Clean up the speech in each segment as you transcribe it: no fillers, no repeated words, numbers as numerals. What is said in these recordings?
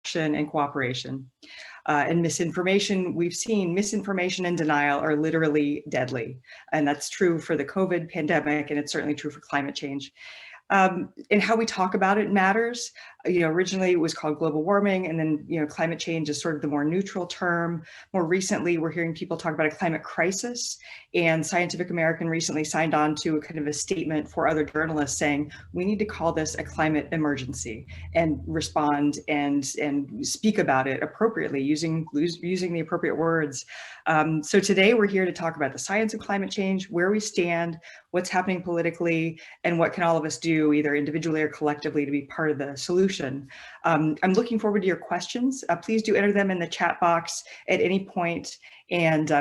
action and cooperation. And misinformation, we've seen misinformation and denial are literally deadly. And that's true for the COVID pandemic, and it's certainly true for climate change. And how we talk about it matters. Originally it was called global warming, and then, climate change is sort of the more neutral term. More recently, we're hearing people talk about a climate crisis, and Scientific American recently signed on to a kind of a statement for other journalists saying, we need to call this a climate emergency and respond and speak about it appropriately using the appropriate words. So today we're here to talk about the science of climate change, where we stand, what's happening politically, and what can all of us do, either individually or collectively, to be part of the solution. I'm looking forward to your questions. Please do enter them in the chat box at any point. And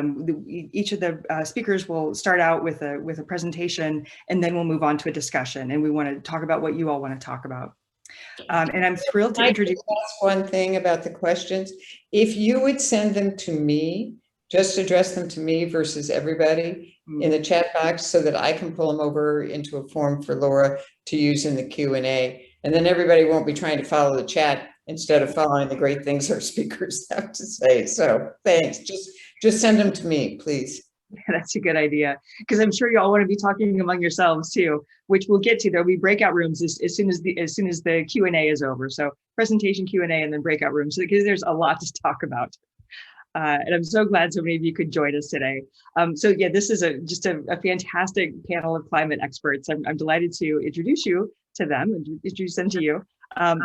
each of the speakers will start out with a presentation, and then we'll move on to a discussion. And we want to talk about what you all want to talk about. And I'm thrilled to introduce. One thing about the questions, if you would send them to me, just address them to me versus everybody in the chat box, so that I can pull them over into a form for Laura to use in the Q&A. And then everybody won't be trying to follow the chat instead of following the great things our speakers have to say. So thanks. Just send them to me, please. Yeah, that's a good idea, because I'm sure you all want to be talking among yourselves too, which we'll get to. There'll be breakout rooms as soon as the Q&A is over. So presentation, Q&A, and then breakout rooms, because there's a lot to talk about. And I'm so glad so many of you could join us today. So yeah, this is just a fantastic panel of climate experts. I'm delighted to introduce you to them and introduce them to you.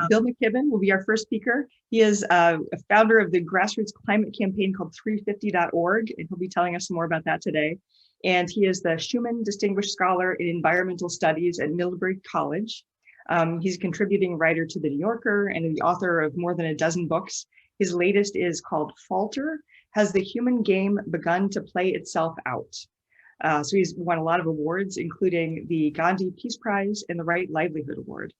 Bill McKibben will be our first speaker. He is a founder of the grassroots climate campaign called 350.org, and he'll be telling us some more about that today. And he is the Schumann Distinguished Scholar in Environmental Studies at Middlebury College. He's a contributing writer to The New Yorker and the author of more than a dozen books. His latest is called Falter: Has the Human Game Begun to Play Itself Out? So he's won a lot of awards, including the Gandhi Peace Prize and the Right Livelihood Award.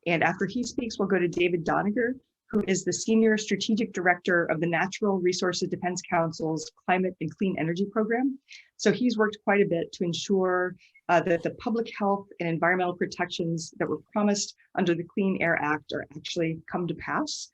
And after he speaks, we'll go to David Doniger, who is the Senior Strategic Director of the Natural Resources Defense Council's Climate and Clean Energy Program. So he's worked quite a bit to ensure that the public health and environmental protections that were promised under the Clean Air Act are actually come to pass.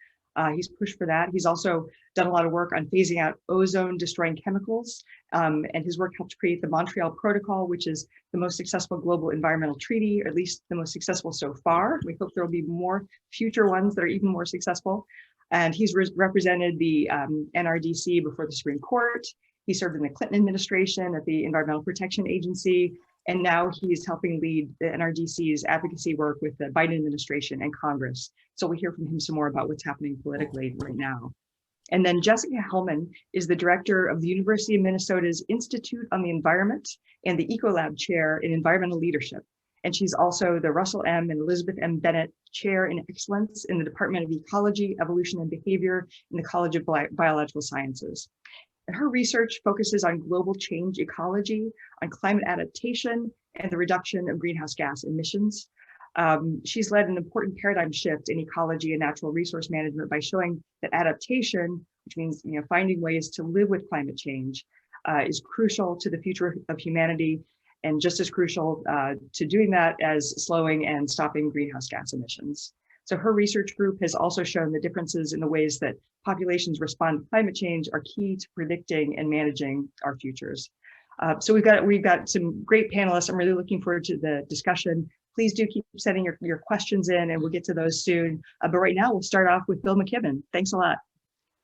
He's pushed for that. He's also done a lot of work on phasing out ozone-destroying chemicals, and his work helped create the Montreal Protocol, which is the most successful global environmental treaty, or at least the most successful so far. We hope there will be more future ones that are even more successful. And he's represented the NRDC before the Supreme Court. He served in the Clinton administration at the Environmental Protection Agency, and now he's helping lead the NRDC's advocacy work with the Biden administration and Congress. So we'll hear from him some more about what's happening politically right now. And then Jessica Hellman is the director of the University of Minnesota's Institute on the Environment and the Ecolab Chair in Environmental Leadership. And she's also the Russell M. and Elizabeth M. Bennett Chair in Excellence in the Department of Ecology, Evolution, and Behavior in the College of Biological Sciences. And her research focuses on global change ecology, on climate adaptation, and the reduction of greenhouse gas emissions. She's led an important paradigm shift in ecology and natural resource management by showing that adaptation, which means finding ways to live with climate change, is crucial to the future of humanity, and just as crucial to doing that as slowing and stopping greenhouse gas emissions. So her research group has also shown the differences in the ways that populations respond to climate change are key to predicting and managing our futures. So we've got some great panelists. I'm really looking forward to the discussion. Please do keep sending your questions in, and we'll get to those soon. But right now, we'll start off with Bill McKibben. Thanks a lot.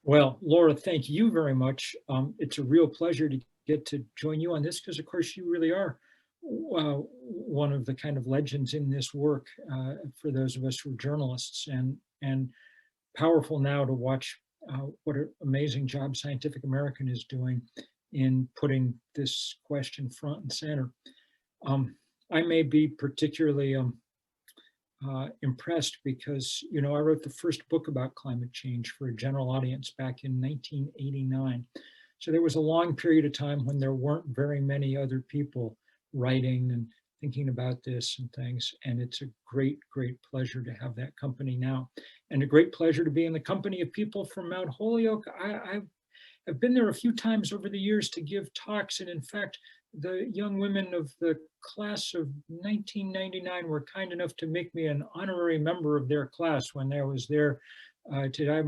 Well, Laura, thank you very much. It's a real pleasure to get to join you on this, because of course you really are one of the kind of legends in this work for those of us who are journalists, and powerful now to watch what an amazing job Scientific American is doing in putting this question front and center. I may be particularly impressed because, I wrote the first book about climate change for a general audience back in 1989. So there was a long period of time when there weren't very many other people writing and thinking about this and things. And it's a great, great pleasure to have that company now, and a great pleasure to be in the company of people from Mount Holyoke. I've been there a few times over the years to give talks. And in fact, the young women of the class of 1999 were kind enough to make me an honorary member of their class when I was there Today,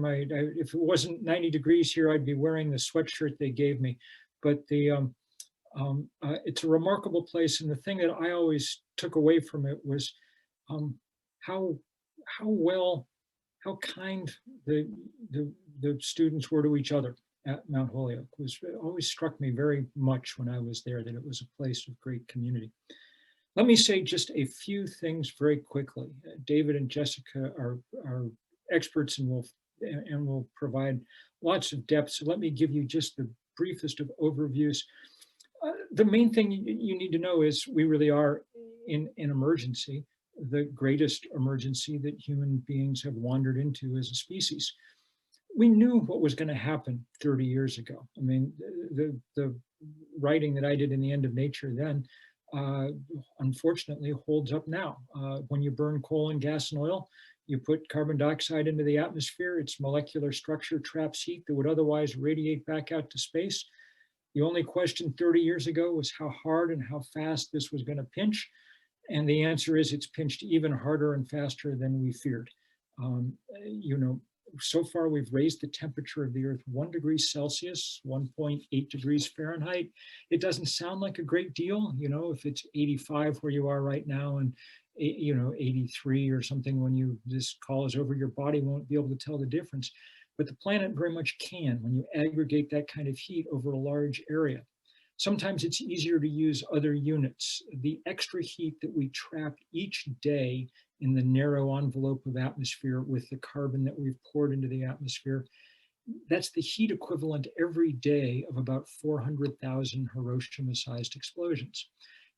if it wasn't 90 degrees here, I'd be wearing the sweatshirt they gave me. But it's a remarkable place. And the thing that I always took away from it was how how kind the students were to each other at Mount Holyoke. It always struck me very much when I was there that it was a place of great community. Let me say just a few things very quickly. David and Jessica are experts and will provide lots of depth. So let me give you just the briefest of overviews. The main thing you need to know is we really are in an emergency, the greatest emergency that human beings have wandered into as a species. We knew what was going to happen 30 years ago. I mean, the writing that I did in The End of Nature then, unfortunately, holds up now. When you burn coal and gas and oil, you put carbon dioxide into the atmosphere, its molecular structure traps heat that would otherwise radiate back out to space. The only question 30 years ago was how hard and how fast this was going to pinch. And the answer is it's pinched even harder and faster than we feared. So far we've raised the temperature of the Earth 1 degree Celsius, 1.8 degrees Fahrenheit. It doesn't sound like a great deal, if it's 85 where you are right now and 83 or something when this call is over, your body won't be able to tell the difference. But the planet very much can when you aggregate that kind of heat over a large area. Sometimes it's easier to use other units. The extra heat that we trap each day in the narrow envelope of atmosphere with the carbon that we've poured into the atmosphere, that's the heat equivalent every day of about 400,000 Hiroshima-sized explosions.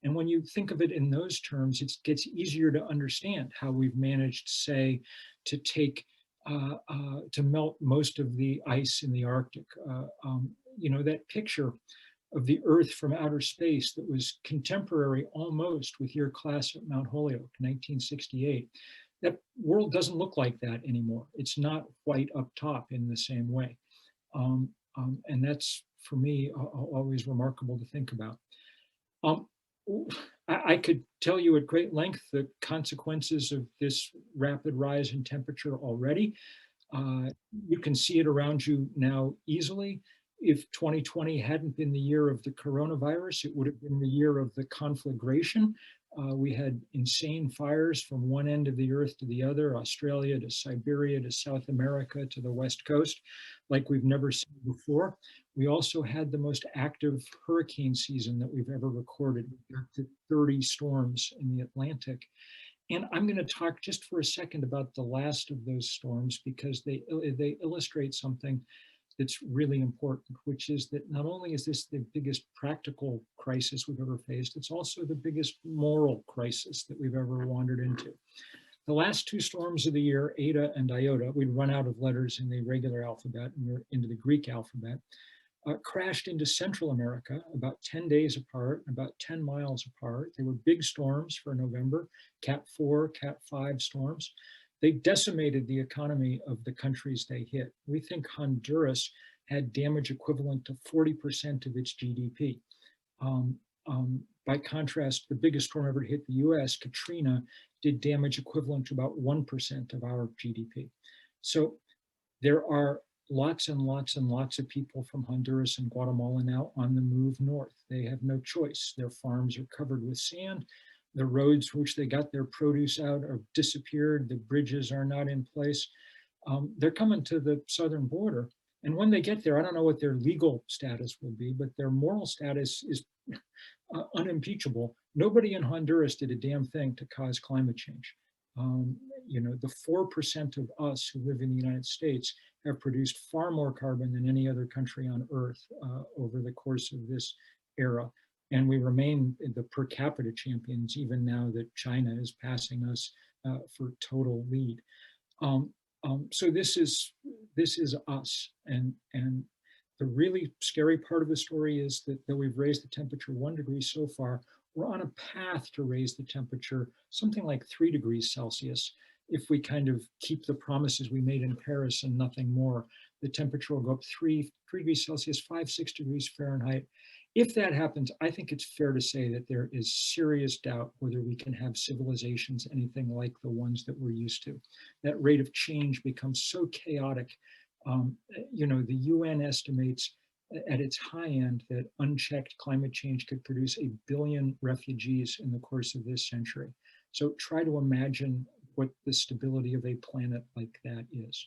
And when you think of it in those terms, it gets easier to understand how we've managed, say, to to melt most of the ice in the Arctic. That picture of the Earth from outer space that was contemporary almost with your class at Mount Holyoke, 1968. That world doesn't look like that anymore. It's not white up top in the same way. And that's, for me, always remarkable to think about. I could tell you at great length the consequences of this rapid rise in temperature already. You can see it around you now easily. If 2020 hadn't been the year of the coronavirus, it would have been the year of the conflagration. We had insane fires from one end of the Earth to the other, Australia to Siberia to South America to the West Coast, like we've never seen before. We also had the most active hurricane season that we've ever recorded, up to 30 storms in the Atlantic. And I'm going to talk just for a second about the last of those storms because they illustrate something that's really important, which is that not only is this the biggest practical crisis we've ever faced, it's also the biggest moral crisis that we've ever wandered into. The last two storms of the year, Eta and Iota, we'd run out of letters in the regular alphabet and we're into the Greek alphabet, crashed into Central America about 10 days apart, about 10 miles apart. They were big storms for November, Cat 4, Cat 5 storms. They decimated the economy of the countries they hit. We think Honduras had damage equivalent to 40% of its GDP. By contrast, the biggest storm ever to hit the US, Katrina, did damage equivalent to about 1% of our GDP. So there are lots and lots and lots of people from Honduras and Guatemala now on the move north. They have no choice. Their farms are covered with sand. The roads which they got their produce out have disappeared. The bridges are not in place. They're coming to the southern border. And when they get there, I don't know what their legal status will be, but their moral status is unimpeachable. Nobody in Honduras did a damn thing to cause climate change. The 4% of us who live in the United States have produced far more carbon than any other country on Earth over the course of this era. And we remain the per capita champions, even now that China is passing us for total lead. So this is us. And the really scary part of the story is that though we've raised the temperature 1 degree so far, we're on a path to raise the temperature something like 3 degrees Celsius. If we kind of keep the promises we made in Paris and nothing more, the temperature will go up 3 degrees Celsius, 5, 6 degrees Fahrenheit. If that happens, I think it's fair to say that there is serious doubt whether we can have civilizations anything like the ones that we're used to. That rate of change becomes so chaotic. The UN estimates at its high end that unchecked climate change could produce 1 billion refugees in the course of this century. So try to imagine what the stability of a planet like that is.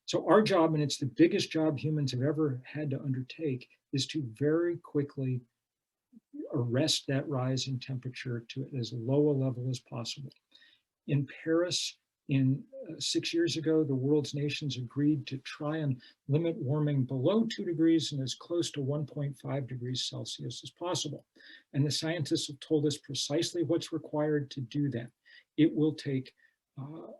So our job, and it's the biggest job humans have ever had to undertake, is to very quickly arrest that rise in temperature to as low a level as possible. In Paris, 6 years ago, the world's nations agreed to try and limit warming below 2 degrees and as close to 1.5 degrees Celsius as possible. And the scientists have told us precisely what's required to do that. It will take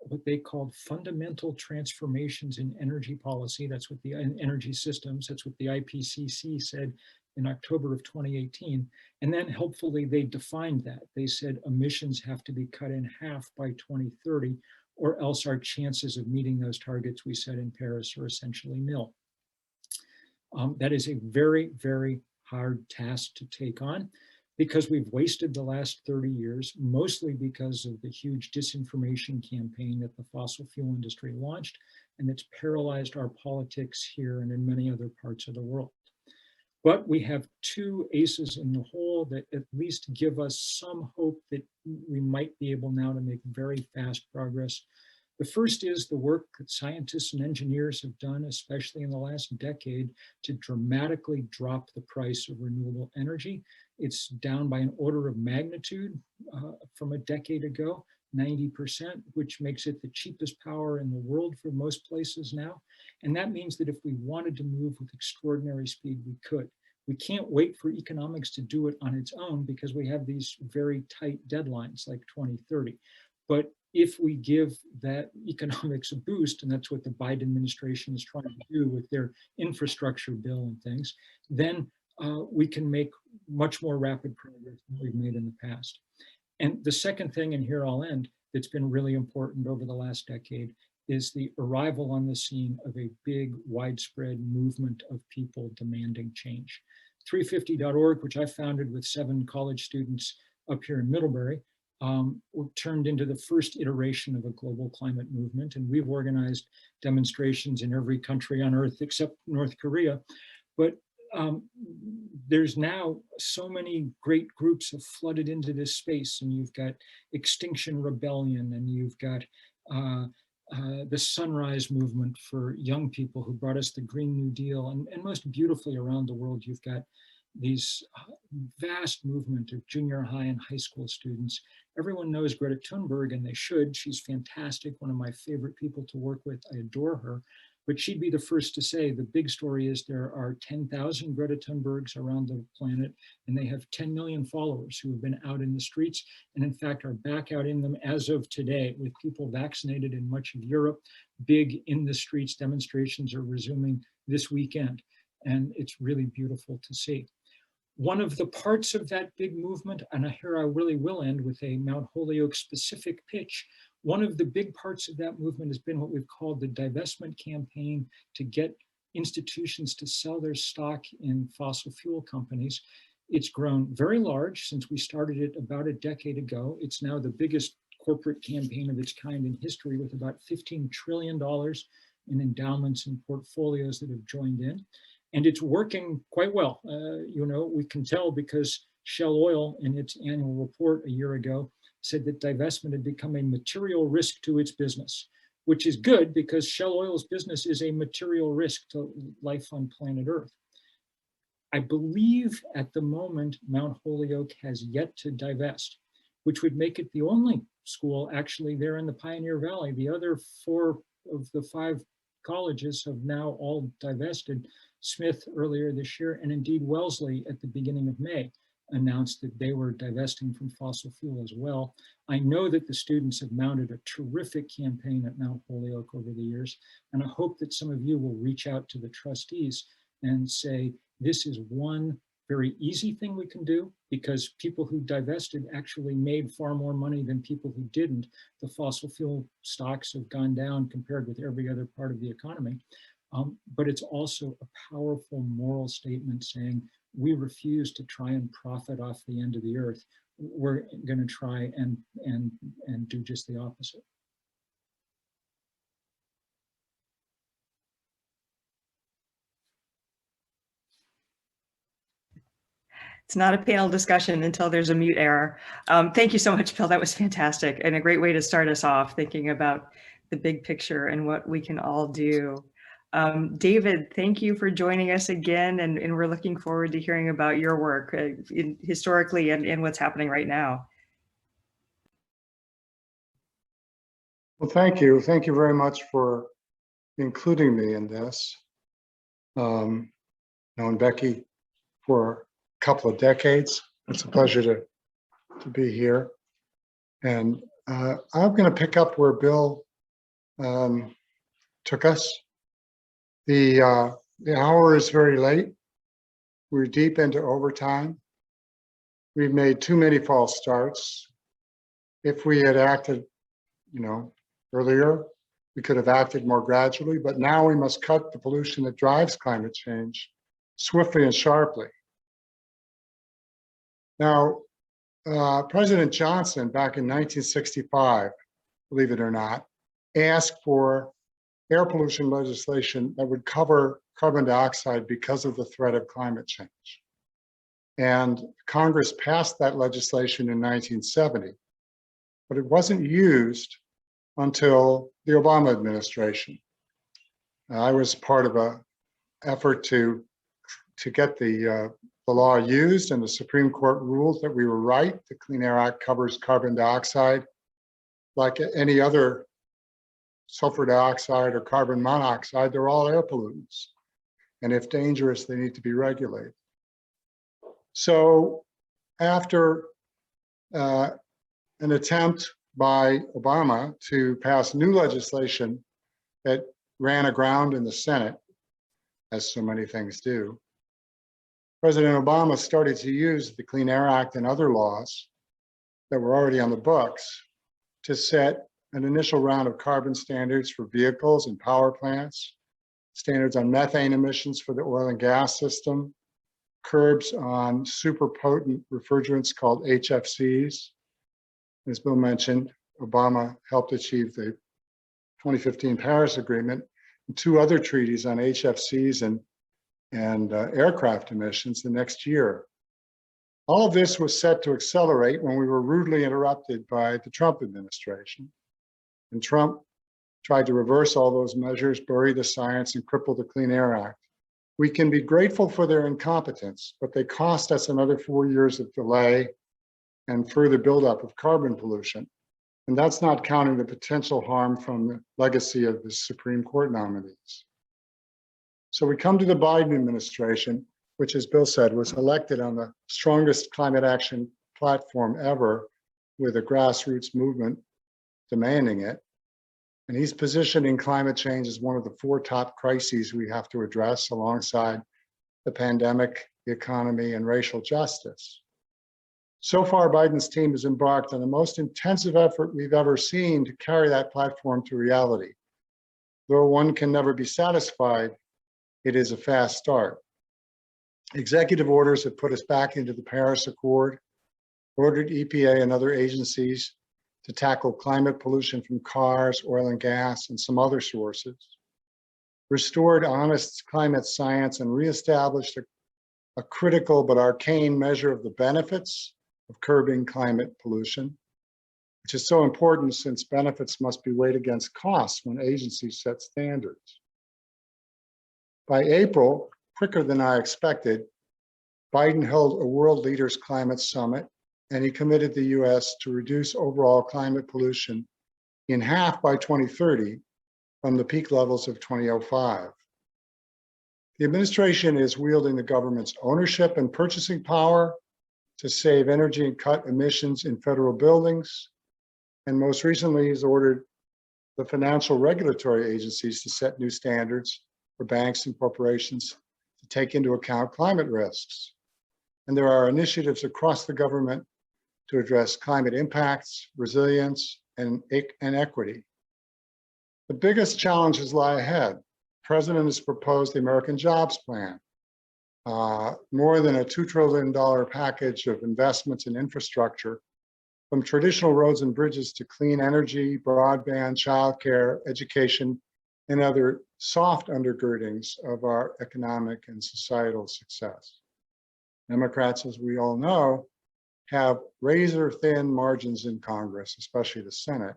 what they called fundamental transformations in energy policy. That's what the energy systems, that's what the IPCC said in October of 2018. And then helpfully they defined that. They said emissions have to be cut in half by 2030, or else our chances of meeting those targets we set in Paris are essentially nil. That is a very, very hard task to take on, because we've wasted the last 30 years, mostly because of the huge disinformation campaign that the fossil fuel industry launched, and it's paralyzed our politics here and in many other parts of the world. But we have 2 aces in the hole that at least give us some hope that we might be able now to make very fast progress. The first is the work that scientists and engineers have done, especially in the last decade, to dramatically drop the price of renewable energy. It's down by an order of magnitude from a decade ago, 90%, which makes it the cheapest power in the world for most places now. And that means that if we wanted to move with extraordinary speed, we could. We can't wait for economics to do it on its own because we have these very tight deadlines like 2030. But if we give that economics a boost, and that's what the Biden administration is trying to do with their infrastructure bill and things, then we can make much more rapid progress than we've made in the past. And the second thing, and here I'll end, that's been really important over the last decade is the arrival on the scene of a big, widespread movement of people demanding change. 350.org, which I founded with 7 college students up here in Middlebury, turned into the first iteration of a global climate movement. And we've organized demonstrations in every country on earth except North Korea. But there's now so many great groups have flooded into this space, and you've got Extinction Rebellion, and you've got the Sunrise Movement for young people who brought us the Green New Deal, and most beautifully around the world, you've got these vast movement of junior high and high school students. Everyone knows Greta Thunberg, and they should. She's fantastic, one of my favorite people to work with. I adore her. But she'd be the first to say the big story is there are 10,000 Greta Thunbergs around the planet, and they have 10 million followers who have been out in the streets, and in fact are back out in them as of today, with people vaccinated in much of Europe. Big in the streets demonstrations are resuming this weekend, and it's really beautiful to see. One of the parts of that big movement, and here I really will end with a Mount Holyoke specific pitch, one of the big parts of that movement has been what we've called the divestment campaign to get institutions to sell their stock in fossil fuel companies. It's grown very large since we started it about a decade ago. It's now the biggest corporate campaign of its kind in history, with about $15 trillion in endowments and portfolios that have joined in. And it's working quite well. We can tell because Shell Oil, in its annual report a year ago, said that divestment had become a material risk to its business, which is good because Shell Oil's business is a material risk to life on planet Earth. I believe at the moment, Mount Holyoke has yet to divest, which would make it the only school actually there in the Pioneer Valley. The other 4 of the 5 colleges have now all divested. Smith earlier this year, and indeed Wellesley at the beginning of May, announced that they were divesting from fossil fuel as well. I know that the students have mounted a terrific campaign at Mount Holyoke over the years, and I hope that some of you will reach out to the trustees and say, this is one very easy thing we can do, because people who divested actually made far more money than people who didn't. The fossil fuel stocks have gone down compared with every other part of the economy. but it's also a powerful moral statement saying we refuse to try and profit off the end of the earth. We're going to try and do just the opposite. It's not a panel discussion until there's a mute error. Thank you so much, Bill. That was fantastic and a great way to start us off thinking about the big picture and what we can all do. David, thank you for joining us again, and we're looking forward to hearing about your work historically and what's happening right now. Well, thank you. Thank you very much for including me in this. Known Becky for a couple of decades. It's a pleasure to be here. And I'm going to pick up where Bill took us. The hour is very late. We're deep into overtime. We've made too many false starts. If we had acted, earlier, we could have acted more gradually, but now we must cut the pollution that drives climate change swiftly and sharply. Now, President Johnson, back in 1965, believe it or not, asked for air pollution legislation that would cover carbon dioxide because of the threat of climate change. And Congress passed that legislation in 1970, but it wasn't used until the Obama administration. I was part of an effort to get the law used, and the Supreme Court ruled that we were right. The Clean Air Act covers carbon dioxide like any other sulfur dioxide or carbon monoxide. They're all air pollutants. And if dangerous, they need to be regulated. So after an attempt by Obama to pass new legislation that ran aground in the Senate, as so many things do, President Obama started to use the Clean Air Act and other laws that were already on the books to set an initial round of carbon standards for vehicles and power plants, standards on methane emissions for the oil and gas system, curbs on super potent refrigerants called HFCs. As Bill mentioned, Obama helped achieve the 2015 Paris Agreement and two other treaties on HFCs and aircraft emissions the next year. All of this was set to accelerate when we were rudely interrupted by the Trump administration. And Trump tried to reverse all those measures, bury the science, and cripple the Clean Air Act. We can be grateful for their incompetence, but they cost us another 4 years of delay and further buildup of carbon pollution. And that's not counting the potential harm from the legacy of the Supreme Court nominees. So we come to the Biden administration, which, as Bill said, was elected on the strongest climate action platform ever, with a grassroots movement demanding it. And he's positioning climate change as one of the 4 top crises we have to address alongside the pandemic, the economy, and racial justice. So far, Biden's team has embarked on the most intensive effort we've ever seen to carry that platform to reality. Though one can never be satisfied, it is a fast start. Executive orders have put us back into the Paris Accord, ordered EPA and other agencies to tackle climate pollution from cars, oil and gas, and some other sources, restored honest climate science, and reestablished a critical but arcane measure of the benefits of curbing climate pollution, which is so important since benefits must be weighed against costs when agencies set standards. By April, quicker than I expected, Biden held a World Leaders Climate Summit, and he committed the US to reduce overall climate pollution in half by 2030 from the peak levels of 2005. The administration is wielding the government's ownership and purchasing power to save energy and cut emissions in federal buildings. And most recently, he's ordered the financial regulatory agencies to set new standards for banks and corporations to take into account climate risks. And there are initiatives across the government to address climate impacts, resilience, and equity. The biggest challenges lie ahead. President has proposed the American Jobs Plan, more than a $2 trillion package of investments in infrastructure, from traditional roads and bridges to clean energy, broadband, childcare, education, and other soft undergirdings of our economic and societal success. Democrats, as we all know, have razor-thin margins in Congress, especially the Senate,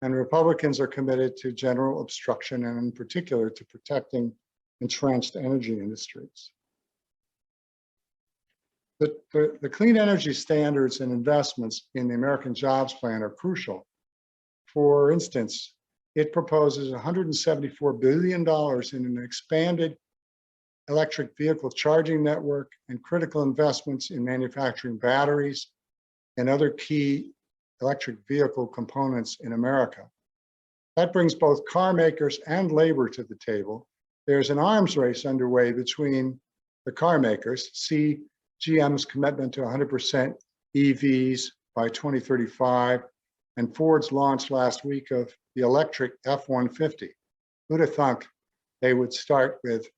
and Republicans are committed to general obstruction and in particular to protecting entrenched energy industries. The clean energy standards and investments in the American Jobs Plan are crucial. For instance, it proposes $174 billion in an expanded electric vehicle charging network and critical investments in manufacturing batteries and other key electric vehicle components in America. That brings both car makers and labor to the table. There's an arms race underway between the car makers. See GM's commitment to 100% EVs by 2035, and Ford's launch last week of the electric F-150. Who'd have thunk they would start with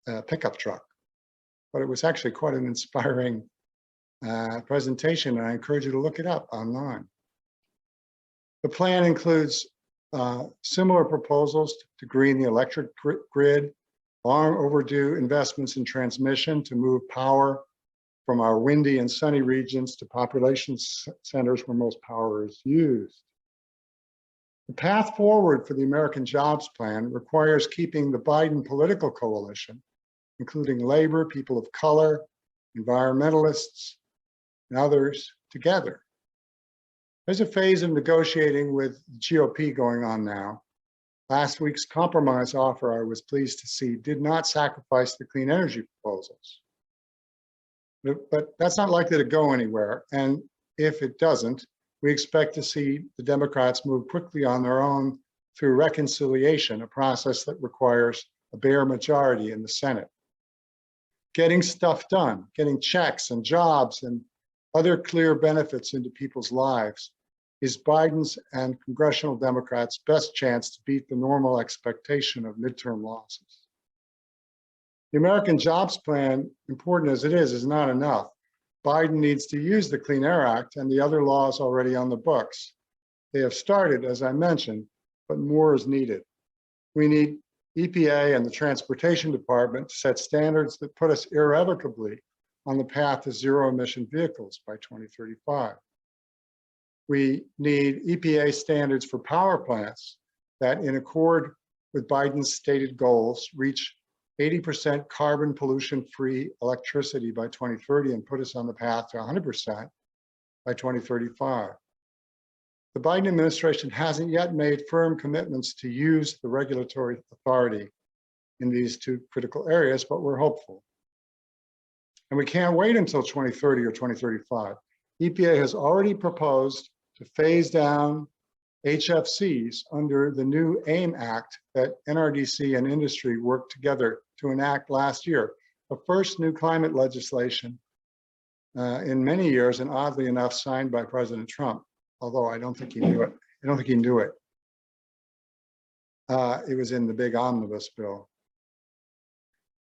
a pickup truck? But it was actually quite an inspiring presentation, and I encourage you to look it up online. The plan includes similar proposals to green the electric grid, long overdue investments in transmission to move power from our windy and sunny regions to population centers where most power is used. The path forward for the American Jobs Plan requires keeping the Biden political coalition, including labor, people of color, environmentalists, and others, together. There's a phase of negotiating with the GOP going on now. Last week's compromise offer, I was pleased to see, did not sacrifice the clean energy proposals. But that's not likely to go anywhere. And if it doesn't, we expect to see the Democrats move quickly on their own through reconciliation, a process that requires a bare majority in the Senate. Getting stuff done, getting checks and jobs and other clear benefits into people's lives is Biden's and congressional Democrats' best chance to beat the normal expectation of midterm losses. The American Jobs Plan, important as it is not enough. Biden needs to use the Clean Air Act and the other laws already on the books. They have started, as I mentioned, but more is needed. We need EPA and the Transportation Department to set standards that put us irrevocably on the path to zero-emission vehicles by 2035. We need EPA standards for power plants that, in accord with Biden's stated goals, reach 80% carbon pollution-free electricity by 2030 and put us on the path to 100% by 2035. The Biden administration hasn't yet made firm commitments to use the regulatory authority in these two critical areas, but we're hopeful. And we can't wait until 2030 or 2035. EPA has already proposed to phase down HFCs under the new AIM Act that NRDC and industry worked together to enact last year, the first new climate legislation in many years, and oddly enough, signed by President Trump, although I don't think he knew it. I don't think he knew it. It was in the big omnibus bill.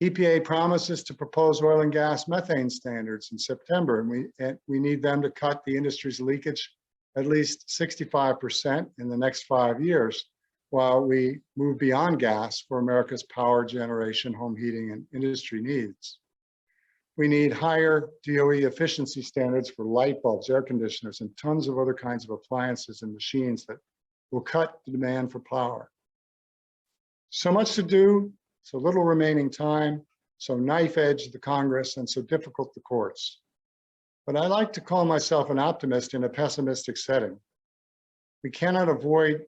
EPA promises to propose oil and gas methane standards in September, and we need them to cut the industry's leakage at least 65% in the next 5 years, while we move beyond gas for America's power generation, home heating, and industry needs. We need higher DOE efficiency standards for light bulbs, air conditioners, and tons of other kinds of appliances and machines that will cut the demand for power. So much to do, so little remaining time, so knife edge the Congress, and so difficult the courts. But I like to call myself an optimist in a pessimistic setting. We cannot avoid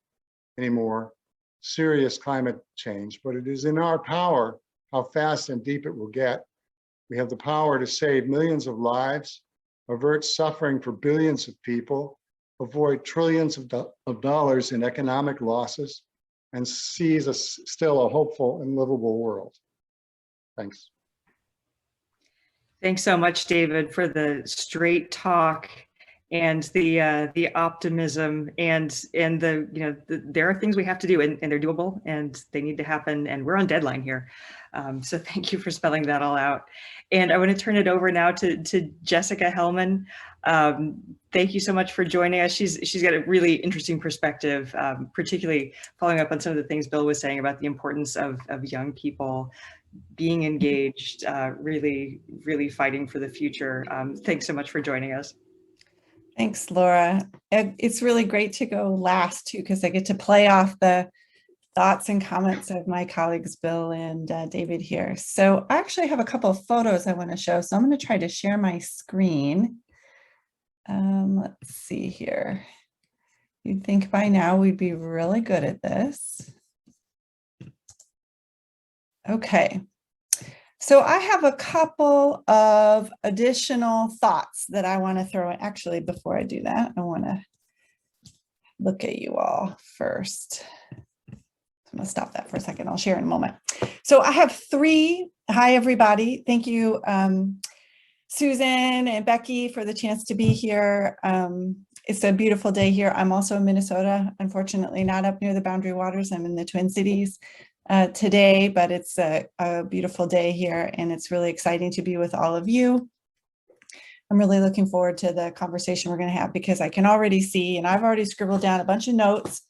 anymore serious climate change, but it is in our power how fast and deep it will get. We have the power to save millions of lives, avert suffering for billions of people, avoid trillions of dollars in economic losses, and seize still a hopeful and livable world. Thanks. Thanks so much, David, for the straight talk and the optimism and the, there are things we have to do, and they're doable, and they need to happen, and we're on deadline here. So thank you for spelling that all out. And I want to turn it over now to Jessica Hellman. Thank you so much for joining us. She's got a really interesting perspective, particularly following up on some of the things Bill was saying about the importance of young people being engaged, really, really fighting for the future. Thanks so much for joining us. Thanks, Laura. It's really great to go last too, because I get to play off the thoughts and comments of my colleagues, Bill and David here. So I actually have a couple of photos I want to show. So I'm going to try to share my screen. Let's see here. You'd think by now we'd be really good at this. Okay. So I have a couple of additional thoughts that I want to throw in. Actually, before I do that, I want to look at you all first. I'm going to stop that for a second. I'll share in a moment. So I have three. Hi, everybody. Thank you, Susan and Becky, for the chance to be here. It's a beautiful day here. I'm also in Minnesota, unfortunately not up near the Boundary Waters. I'm in the Twin Cities today, but it's a beautiful day here, and it's really exciting to be with all of you. I'm really looking forward to the conversation we're going to have, because I can already see, and I've already scribbled down a bunch of notes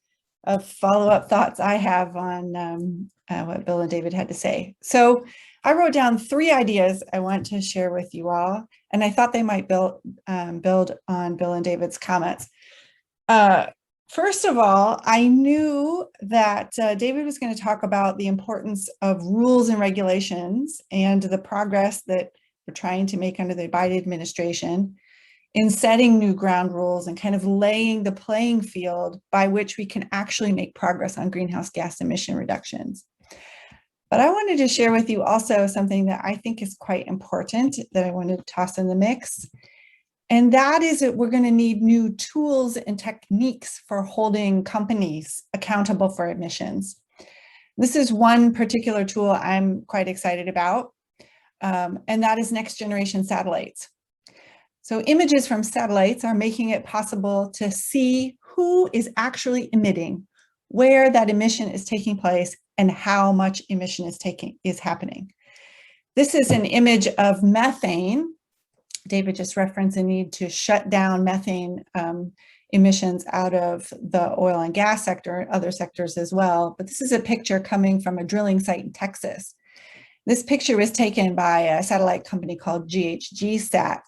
of follow-up thoughts I have on what Bill and David had to say. So I wrote down 3 ideas I want to share with you all, and I thought they might build on Bill and David's comments. First of all, I knew that David was going to talk about the importance of rules and regulations and the progress that we're trying to make under the Biden administration in setting new ground rules and kind of laying the playing field by which we can actually make progress on greenhouse gas emission reductions. But I wanted to share with you also something that I think is quite important that I want to toss in the mix. And that is that we're going to need new tools and techniques for holding companies accountable for emissions. This is one particular tool I'm quite excited about, and that is next generation satellites. So images from satellites are making it possible to see who is actually emitting, where that emission is taking place, and how much emission is happening. This is an image of methane. David just referenced the need to shut down methane emissions out of the oil and gas sector and other sectors as well. But this is a picture coming from a drilling site in Texas. This picture was taken by a satellite company called GHGSat.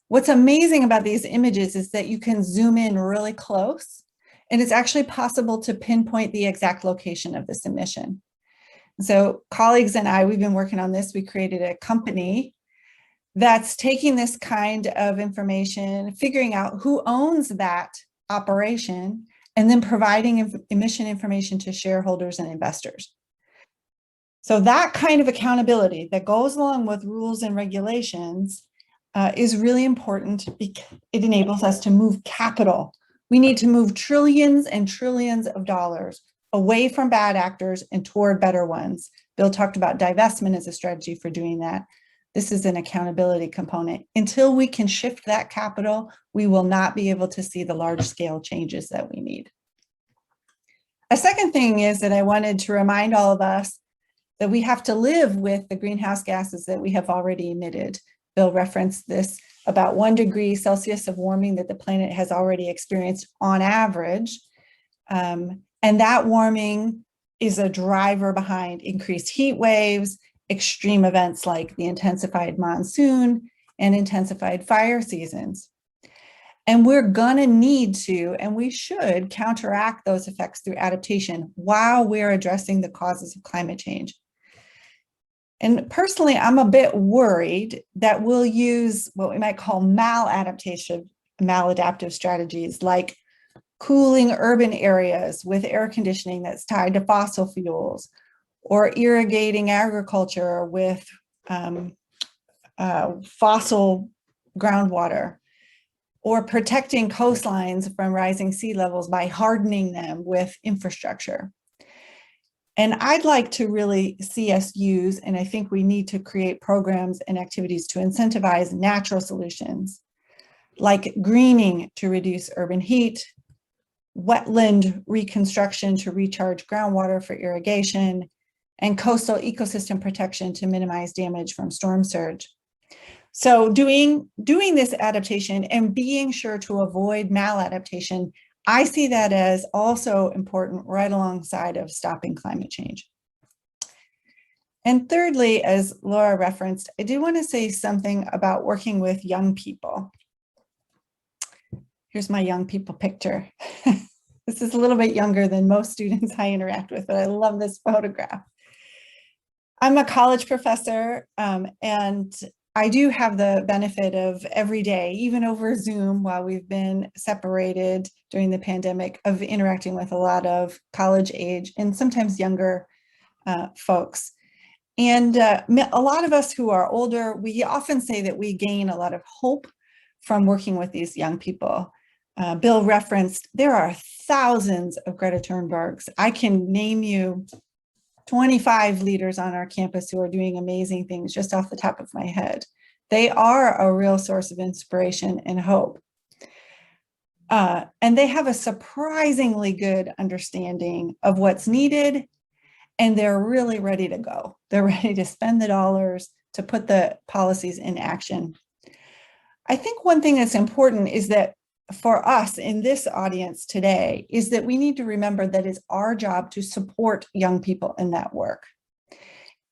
What's amazing about these images is that you can zoom in really close, and it's actually possible to pinpoint the exact location of this emission. So colleagues and I, we've been working on this. We created a company that's taking this kind of information, figuring out who owns that operation, and then providing emission information to shareholders and investors. So that kind of accountability that goes along with rules and regulations is really important because it enables us to move capital. We need to move trillions and trillions of dollars away from bad actors and toward better ones. Bill talked about divestment as a strategy for doing that. This is an accountability component. Until we can shift that capital, we will not be able to see the large scale changes that we need. A second thing is that I wanted to remind all of us that we have to live with the greenhouse gases that we have already emitted. Bill referenced this, about 1 degree Celsius of warming that the planet has already experienced on average. And that warming is a driver behind increased heat waves, extreme events like the intensified monsoon and intensified fire seasons. And we're gonna need to, and we should, counteract those effects through adaptation while we're addressing the causes of climate change. And personally, I'm a bit worried that we'll use what we might call maladaptive strategies, like cooling urban areas with air conditioning that's tied to fossil fuels, or irrigating agriculture with fossil groundwater, or protecting coastlines from rising sea levels by hardening them with infrastructure. And I'd like to really see us use, and I think we need to create programs and activities to incentivize natural solutions, like greening to reduce urban heat, wetland reconstruction to recharge groundwater for irrigation, and coastal ecosystem protection to minimize damage from storm surge. So doing this adaptation and being sure to avoid maladaptation, I see that as also important right alongside of stopping climate change. And thirdly, as Laura referenced, I do want to say something about working with young people. Here's my young people picture. This is a little bit younger than most students I interact with, but I love this photograph. I'm a college professor, and I do have the benefit of every day, even over Zoom while we've been separated during the pandemic, of interacting with a lot of college age and sometimes younger folks. And a lot of us who are older, we often say that we gain a lot of hope from working with these young people. Bill referenced, there are thousands of Greta Thunbergs. I can name you 25 leaders on our campus who are doing amazing things just off the top of my head. They are a real source of inspiration and hope. And they have a surprisingly good understanding of what's needed, and they're really ready to go. They're ready to spend the dollars to put the policies in action. I think one thing that's important is that for us in this audience today is that we need to remember that it's our job to support young people in that work.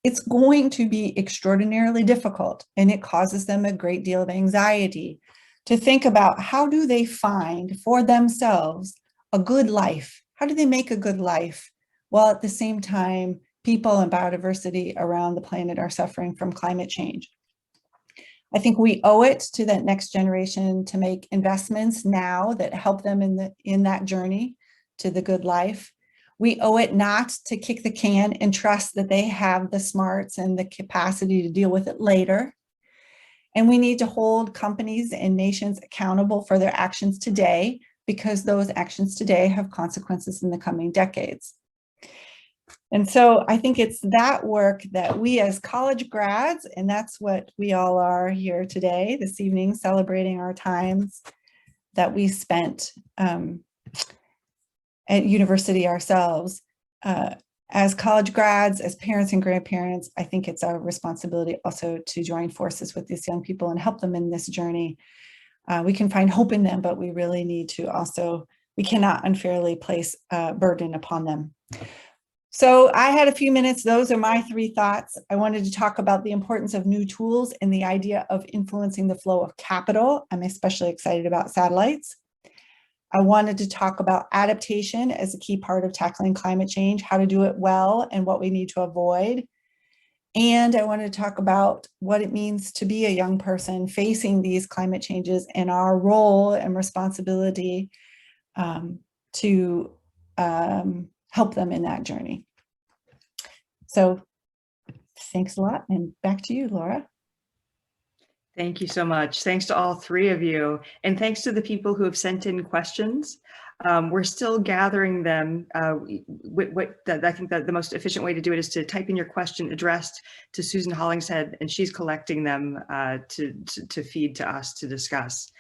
It's going to be extraordinarily difficult, and it causes them a great deal of anxiety to think about how do they find for themselves a good life? How do they make a good life while at the same time people and biodiversity around the planet are suffering from climate change? I think we owe it to that next generation to make investments now that help them in that journey to the good life. We owe it not to kick the can and trust that they have the smarts and the capacity to deal with it later. And we need to hold companies and nations accountable for their actions today, because those actions today have consequences in the coming decades. And so I think it's that work that we as college grads, and that's what we all are here today, this evening, celebrating our times that we spent at university ourselves. As college grads, as parents and grandparents, I think it's our responsibility also to join forces with these young people and help them in this journey. We can find hope in them, but we really need to also, we cannot unfairly place a burden upon them. So I had a few minutes. Those are my 3 thoughts. I wanted to talk about the importance of new tools and the idea of influencing the flow of capital. I'm especially excited about satellites. I wanted to talk about adaptation as a key part of tackling climate change, how to do it well and what we need to avoid. And I wanted to talk about what it means to be a young person facing these climate changes and our role and responsibility to help them in that journey. So thanks a lot, and back to you, Laura. Thank you so much. Thanks to all 3 of you. And thanks to the people who have sent in questions. We're still gathering them. I think that the most efficient way to do it is to type in your question addressed to Susan Hollingshead, and she's collecting them to feed to us to discuss.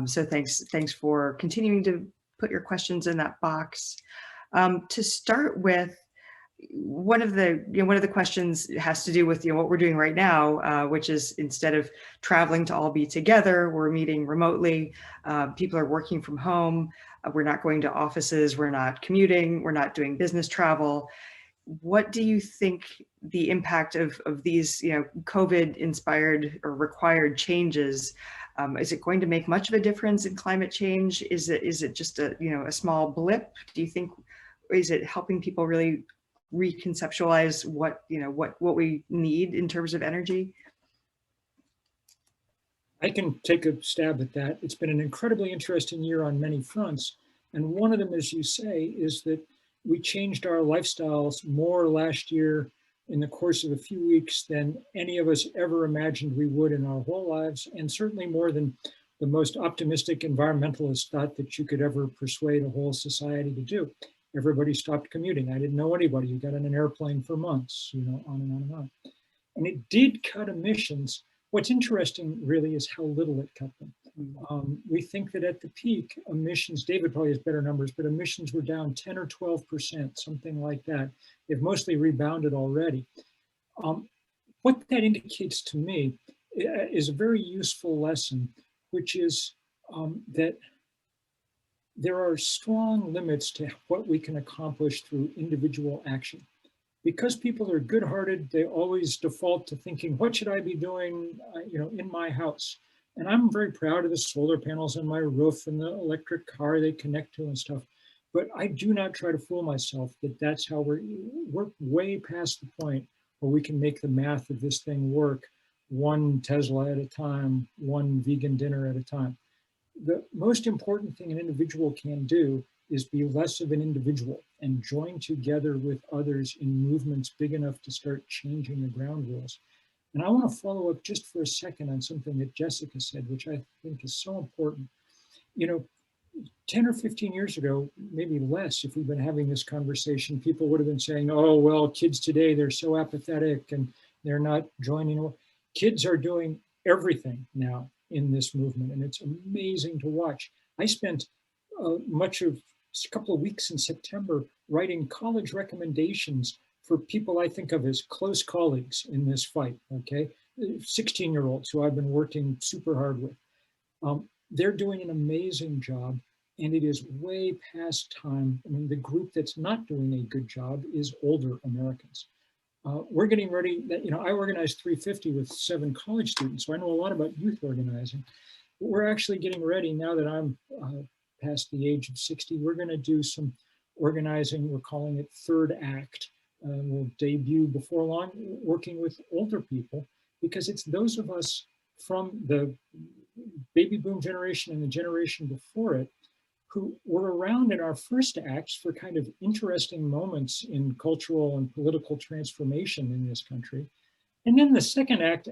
So thanks for continuing to put your questions in that box. To start with, one of the questions has to do with what we're doing right now, which is instead of traveling to all be together, we're meeting remotely. People are working from home. We're not going to offices. We're not commuting. We're not doing business travel. What do you think the impact of these COVID-inspired or required changes? Is it going to make much of a difference in climate change? Is it just a small blip? Do you think, is it helping people really reconceptualize what we need in terms of energy? I can take a stab at that. It's been an incredibly interesting year on many fronts. And one of them, as you say, is that we changed our lifestyles more last year in the course of a few weeks than any of us ever imagined we would in our whole lives, and certainly more than the most optimistic environmentalists thought that you could ever persuade a whole society to do. Everybody stopped commuting. I didn't know anybody who got on an airplane for months, on and on and on. And it did cut emissions. What's interesting really is how little it cut them. We think that at the peak, emissions, David probably has better numbers, but emissions were down 10 or 12%, something like that. They've mostly rebounded already. What that indicates to me is a very useful lesson, which is that there are strong limits to what we can accomplish through individual action. Because people are good-hearted, they always default to thinking, what should I be doing, in my house? And I'm very proud of the solar panels on my roof and the electric car they connect to and stuff. But I do not try to fool myself that that's how we're way past the point where we can make the math of this thing work, one Tesla at a time, one vegan dinner at a time. The most important thing an individual can do is be less of an individual and join together with others in movements big enough to start changing the ground rules. And I want to follow up just for a second on something that Jessica said, which I think is so important. 10 or 15 years ago, maybe less, if we've been having this conversation, people would have been saying, oh, well, kids today, they're so apathetic and they're not joining. Kids are doing everything now in this movement, and it's amazing to watch. I spent much of a couple of weeks in September writing college recommendations for people I think of as close colleagues in this fight, okay? 16-year-olds who I've been working super hard with. They're doing an amazing job, and it is way past time. I mean, the group that's not doing a good job is older Americans. We're getting ready, I organized 350 with 7 college students, so I know a lot about youth organizing. But we're actually getting ready now that I'm past the age of 60. We're going to do some organizing. We're calling it Third Act. We'll debut before long, working with older people, because it's those of us from the baby boom generation and the generation before it who were around in our first acts for kind of interesting moments in cultural and political transformation in this country. And then the second act,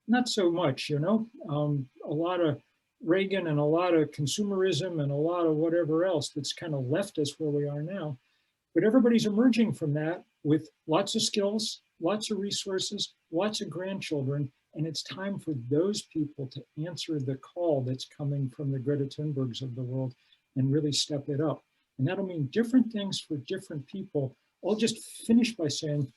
not so much, a lot of Reagan and a lot of consumerism and a lot of whatever else that's kind of left us where we are now. But everybody's emerging from that with lots of skills, lots of resources, lots of grandchildren, and it's time for those people to answer the call that's coming from the Greta Thunbergs of the world and really step it up. And that'll mean different things for different people. I'll just finish by saying,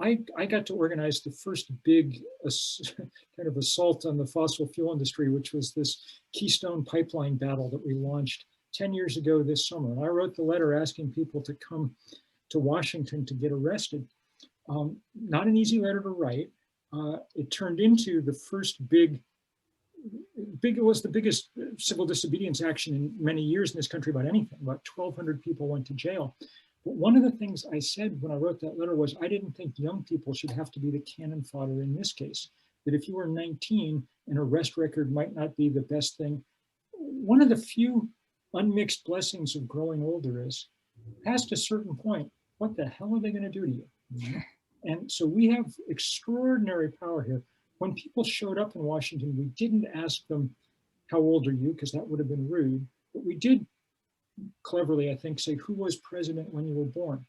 I got to organize the first big kind of assault on the fossil fuel industry, which was this Keystone Pipeline battle that we launched 10 years ago this summer. And I wrote the letter asking people to come to Washington to get arrested. Not an easy letter to write. It turned into the first it was the biggest civil disobedience action in many years in this country about anything. About 1,200 people went to jail. But one of the things I said when I wrote that letter was I didn't think young people should have to be the cannon fodder in this case. That if you were 19, an arrest record might not be the best thing. One of the few unmixed blessings of growing older is, past a certain point, what the hell are they going to do to you? And so we have extraordinary power here. When people showed up in Washington, we didn't ask them, how old are you? Because that would have been rude. But we did cleverly, I think, say, who was president when you were born?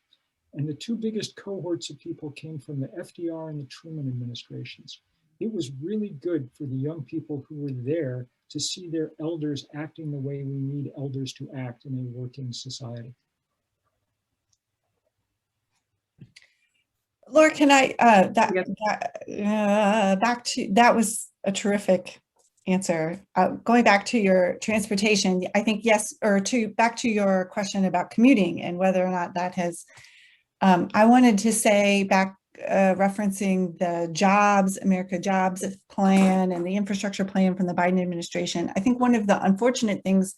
And the 2 biggest cohorts of people came from the FDR and the Truman administrations. It was really good for the young people who were there to see their elders acting the way we need elders to act in a working society. Laura, can I, back to, that was a terrific answer. Going back to your transportation, I think yes, or back to your question about commuting and whether or not that has, I wanted to say back, referencing the America Jobs plan and the infrastructure plan from the Biden administration. I think one of the unfortunate things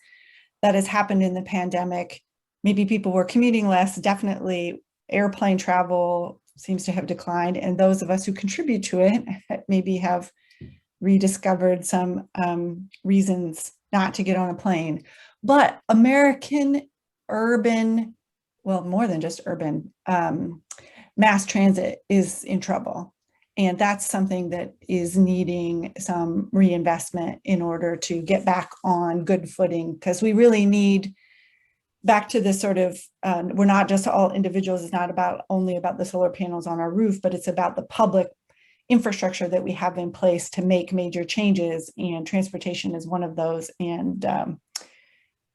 that has happened in the pandemic, maybe people were commuting less, definitely airplane travel seems to have declined, and those of us who contribute to it maybe have rediscovered some reasons not to get on a plane. But American urban, well, more than just urban, mass transit is in trouble. And that's something that is needing some reinvestment in order to get back on good footing, because we really need back to this sort of, we're not just all individuals, it's not only about the solar panels on our roof, but it's about the public infrastructure that we have in place to make major changes, and transportation is one of those. And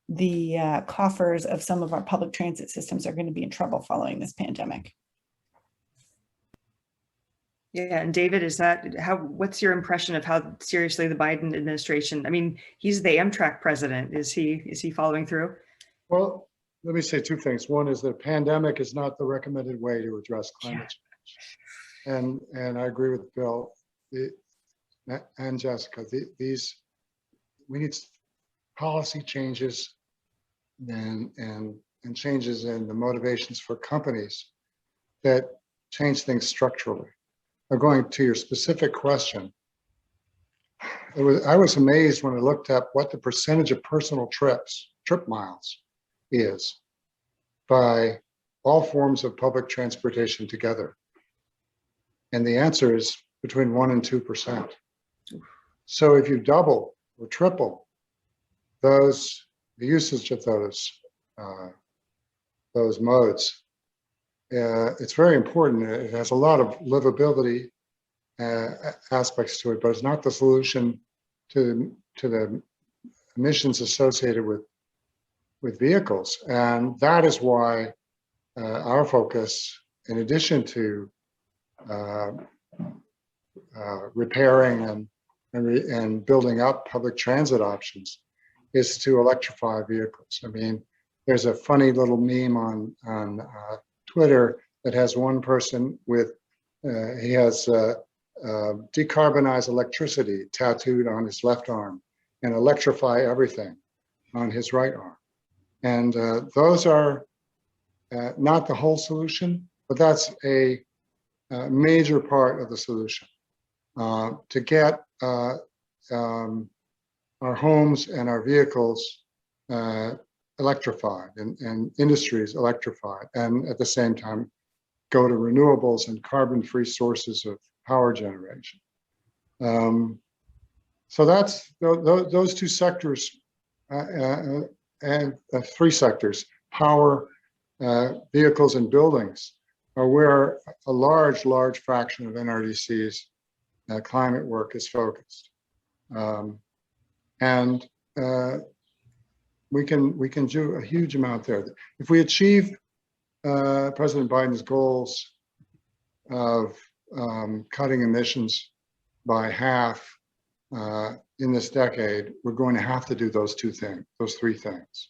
the coffers of some of our public transit systems are going to be in trouble following this pandemic. Yeah, and David, what's your impression of how seriously the Biden administration, I mean, he's the Amtrak president. Is he following through? Well, let me say two things. One is that pandemic is not the recommended way to address climate change. And I agree with Bill and Jessica. We need policy changes and changes in the motivations for companies that change things structurally. Now, going to your specific question, I was amazed when I looked up what the percentage of personal trip miles is by all forms of public transportation together. And the answer is between 1% and 2%. So if you double or triple the usage of those modes, it's very important. It has a lot of livability aspects to it, but it's not the solution to the emissions associated with vehicles. And that is why our focus, in addition to repairing and building up public transit options, is to electrify vehicles. I mean, there's a funny little meme on Twitter that has one person with, he has decarbonize electricity tattooed on his left arm and electrify everything on his right arm. And those are not the whole solution, but that's a major part of the solution to get our homes and our vehicles electrified and industries electrified, and at the same time go to renewables and carbon-free sources of power generation. So that's those two sectors and three sectors: power, vehicles, and buildings, are where a large fraction of NRDC's climate work is focused. And we can do a huge amount there. If we achieve President Biden's goals of cutting emissions by half in this decade, we're going to have to do those three things,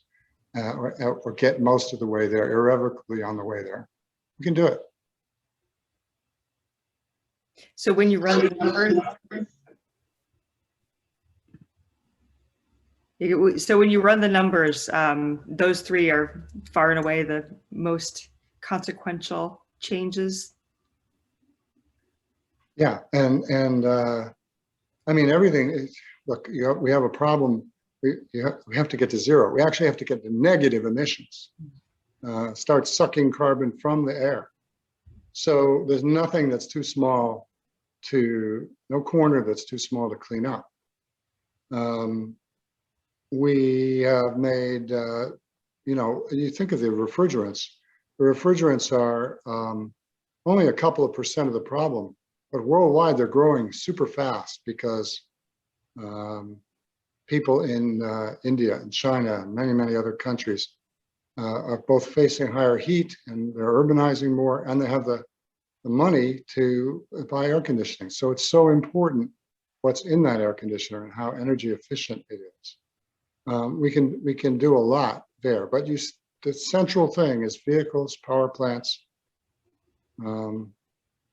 or get most of the way there, irrevocably on the way there. We can do it. So when you run the numbers, those three are far and away the most consequential changes. Yeah, and I mean, everything is, look, we have a problem. We have to get to zero. We actually have to get to negative emissions, start sucking carbon from the air. So there's nothing that's too small no corner that's too small to clean up. We have made, you think of the refrigerants are only a couple of % of the problem, but worldwide they're growing super fast because people in India and China and many other countries are both facing higher heat, and they're urbanizing more, and they have the money to buy air conditioning. So it's so important what's in that air conditioner and how energy efficient it is. We can do a lot there, but the central thing is vehicles, power plants,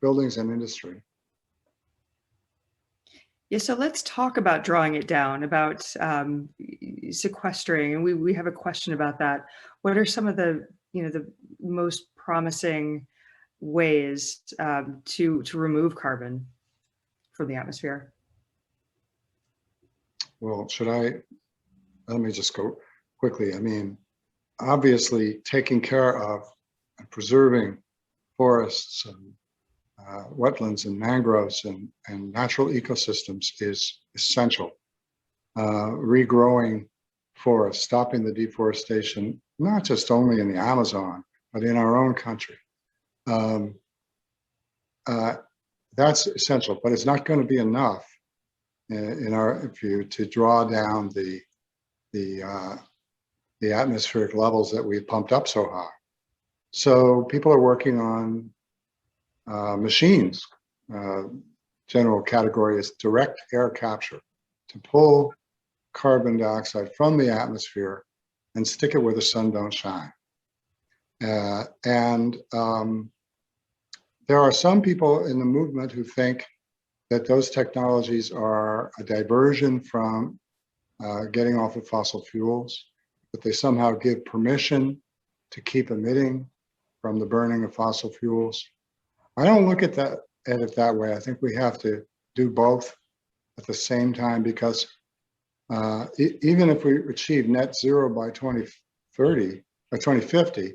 buildings, and industry. Yeah, so let's talk about drawing it down, about sequestering, and we have a question about that. What are some of the most promising ways to remove carbon from the atmosphere? Well, let me just go quickly. I mean, obviously taking care of and preserving forests and wetlands and mangroves and natural ecosystems is essential. Regrowing forests, stopping the deforestation, not just only in the Amazon, but in our own country. that's essential, but it's not going to be enough in our view to draw down the atmospheric levels that we've pumped up so high. So people are working on machines. General category is direct air capture, to pull carbon dioxide from the atmosphere and stick it where the sun don't shine. There are some people in the movement who think that those technologies are a diversion from getting off of fossil fuels, that they somehow give permission to keep emitting from the burning of fossil fuels. I don't look at it that way. I think we have to do both at the same time, because even if we achieve net zero by 2030 or 2050,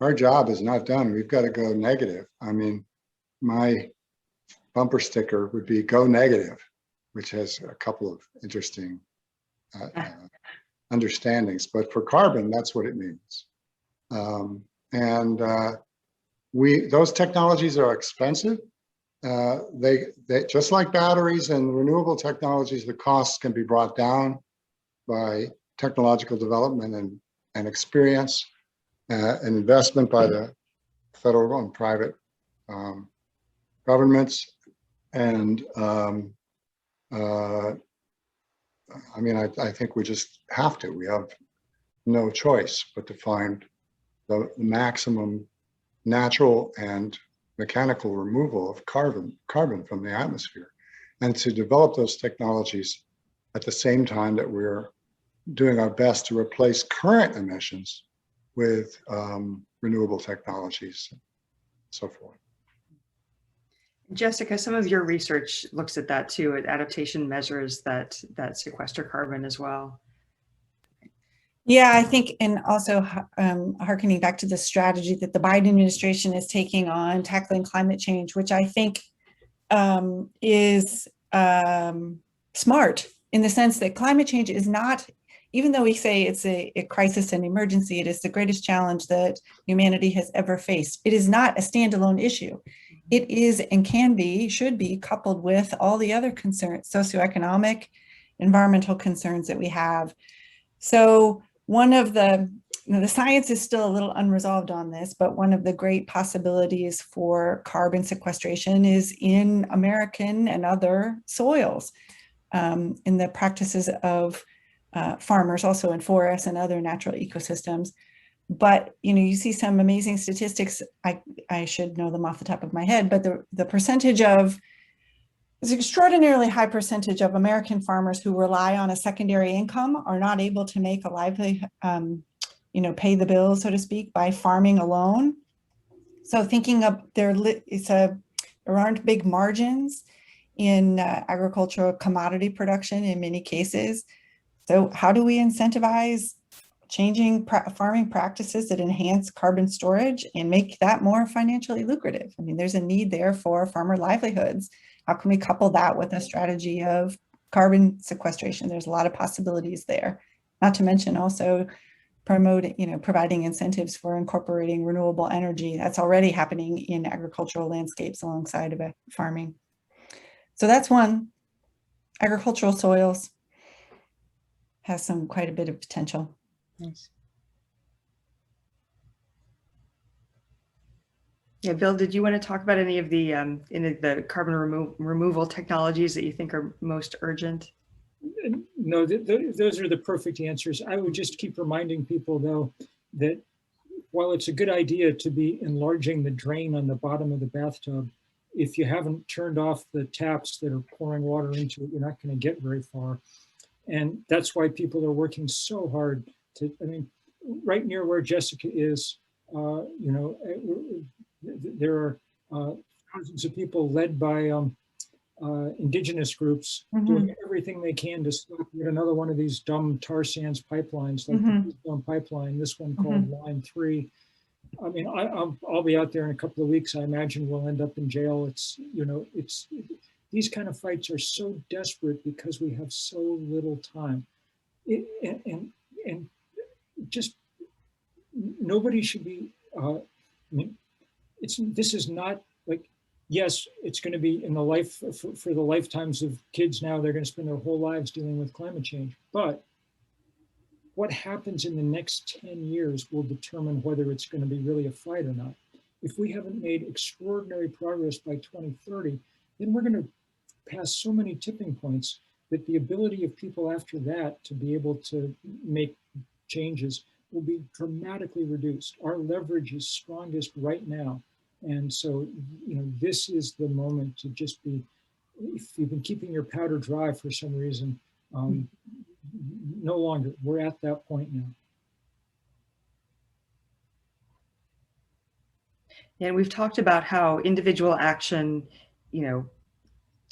our job is not done. We've got to go negative. I mean, my bumper sticker would be "Go Negative," which has a couple of interesting understandings. But for carbon, that's what it means. Those technologies are expensive. They just like batteries and renewable technologies, the costs can be brought down by technological development and experience, and investment by the federal and private governments. And I mean, I think we just have to. We have no choice but to find the maximum natural and mechanical removal of carbon from the atmosphere, and to develop those technologies at the same time that we're doing our best to replace current emissions with renewable technologies and so forth. Jessica, some of your research looks at that too, at adaptation measures that sequester carbon as well. Yeah, I think, and also hearkening back to the strategy that the Biden administration is taking on tackling climate change, which I think is smart, in the sense that climate change is not, even though we say it's a crisis and emergency, it is the greatest challenge that humanity has ever faced. It is not a standalone issue. It is and can be, should be coupled with all the other concerns, socioeconomic, environmental concerns that we have. So one of the science is still a little unresolved on this, but one of the great possibilities for carbon sequestration is in American and other soils, in the practices of farmers, also in forests and other natural ecosystems. But you see some amazing statistics. I should know them off the top of my head, but the percentage of, it's an extraordinarily high percentage of American farmers who rely on a secondary income are not able to make a lively, pay the bills, so to speak, by farming alone. So thinking of there aren't big margins in agricultural commodity production in many cases. So how do we incentivize changing farming practices that enhance carbon storage and make that more financially lucrative? I mean, there's a need there for farmer livelihoods. How can we couple that with a strategy of carbon sequestration? There's a lot of possibilities there, not to mention also providing incentives for incorporating renewable energy. That's already happening in agricultural landscapes alongside of farming. So that's one. Agricultural soils has quite a bit of potential. Nice. Yeah, Bill, did you want to talk about any of the carbon removal technologies that you think are most urgent? No, those are the perfect answers. I would just keep reminding people, though, that while it's a good idea to be enlarging the drain on the bottom of the bathtub, if you haven't turned off the taps that are pouring water into it, you're not going to get very far. And that's why people are working so hard to, I mean, right near where Jessica is, there are thousands of people led by indigenous groups doing everything they can to stop yet another one of these dumb tar sands pipelines, like the Keystone Pipeline, this one called Line 3. I mean, I'll be out there in a couple of weeks. I imagine we'll end up in jail. These kind of fights are so desperate because we have so little time. And just nobody should be, this is not like yes, it's going to be in the life for the lifetimes of kids now. They're going to spend their whole lives dealing with climate change. But what happens in the next 10 years will determine whether it's going to be really a fight or not. If we haven't made extraordinary progress by 2030, then we're going to pass so many tipping points that the ability of people after that to be able to make changes will be dramatically reduced. Our leverage is strongest right now. And so, this is the moment to just be, if you've been keeping your powder dry for some reason, no longer. We're at that point now. And we've talked about how individual action,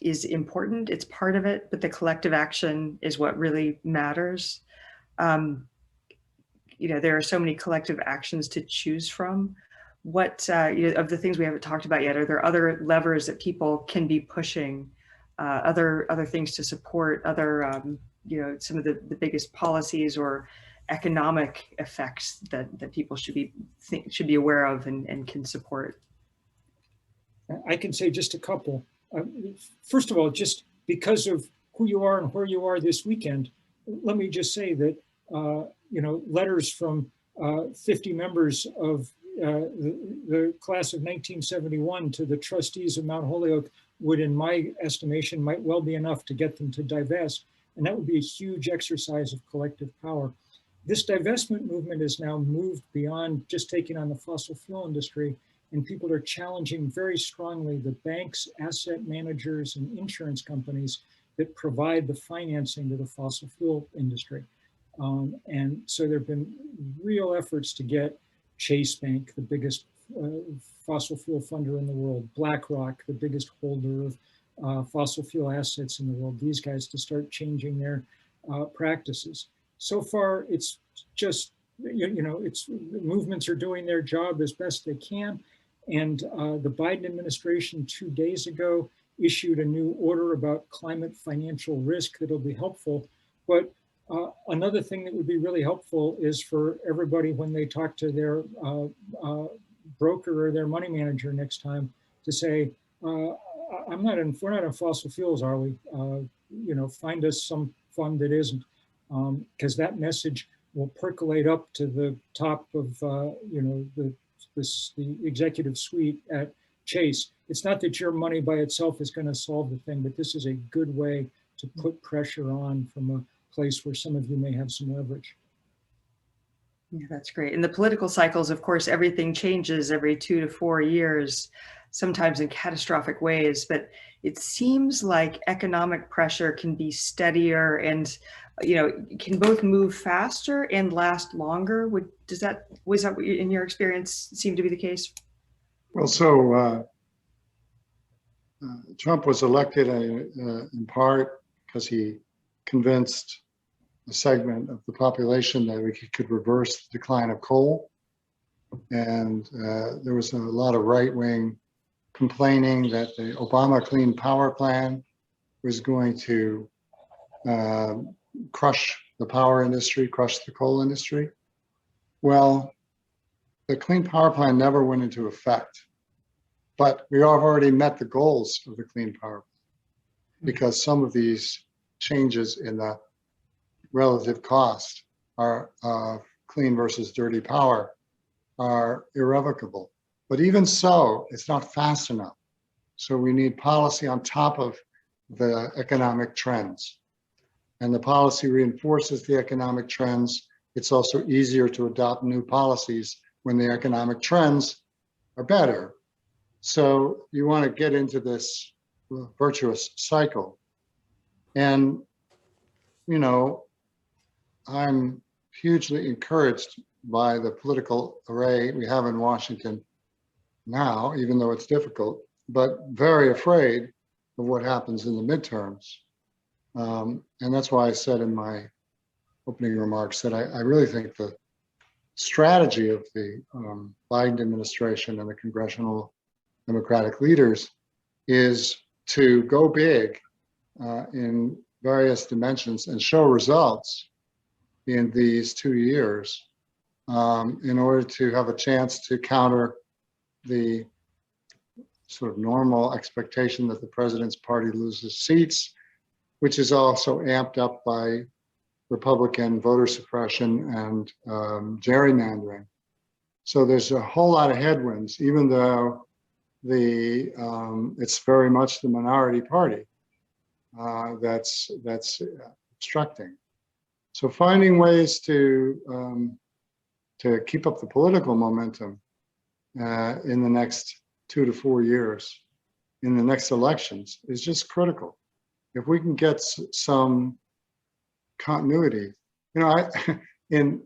is important. It's part of it, but the collective action is what really matters. There are so many collective actions to choose from. What of the things we haven't talked about yet, are there other levers that people can be pushing, other things to support, other some of the biggest policies or economic effects that people should be aware of and can support? I can say just a couple. First of all, just because of who you are and where you are this weekend, let me just say that letters from 50 members of the class of 1971 to the trustees of Mount Holyoke would, in my estimation, might well be enough to get them to divest. And that would be a huge exercise of collective power. This divestment movement has now moved beyond just taking on the fossil fuel industry, and people are challenging very strongly the banks, asset managers, and insurance companies that provide the financing to the fossil fuel industry. And so there have been real efforts to get Chase Bank, the biggest fossil fuel funder in the world, BlackRock, the biggest holder of fossil fuel assets in the world, these guys to start changing their practices. So far, it's just, it's movements are doing their job as best they can. And the Biden administration 2 days ago issued a new order about climate financial risk that'll be helpful. But another thing that would be really helpful is for everybody, when they talk to their broker or their money manager next time, to say, we're not in fossil fuels, are we? Find us some fund that isn't, because that message will percolate up to the top of the executive suite at Chase. It's not that your money by itself is going to solve the thing, but this is a good way to put pressure on from a place where some of you may have some leverage. Yeah, that's great. In the political cycles, of course, everything changes every 2 to 4 years, sometimes in catastrophic ways, but it seems like economic pressure can be steadier and, can both move faster and last longer. Was that in your experience seem to be the case? Well, so Trump was elected in part because he convinced a segment of the population that we could reverse the decline of coal. And there was a lot of right-wing complaining that the Obama Clean Power Plan was going to crush the power industry, crush the coal industry. Well, the Clean Power Plan never went into effect, but we have already met the goals of the Clean Power Plan because some of these changes in the relative cost are clean versus dirty power are irrevocable. But even so, it's not fast enough. So we need policy on top of the economic trends. And the policy reinforces the economic trends. It's also easier to adopt new policies when the economic trends are better. So you want to get into this virtuous cycle. And, I'm hugely encouraged by the political array we have in Washington now, even though it's difficult, but very afraid of what happens in the midterms. And that's why I said in my opening remarks that I really think the strategy of the Biden administration and the congressional Democratic leaders is to go big in various dimensions and show results in these 2 years in order to have a chance to counter the sort of normal expectation that the president's party loses seats, which is also amped up by Republican voter suppression and gerrymandering. So there's a whole lot of headwinds, even though it's very much the minority party that's obstructing. So finding ways to keep up the political momentum in the next 2 to 4 years, in the next elections, is just critical. If we can get some continuity, you know, in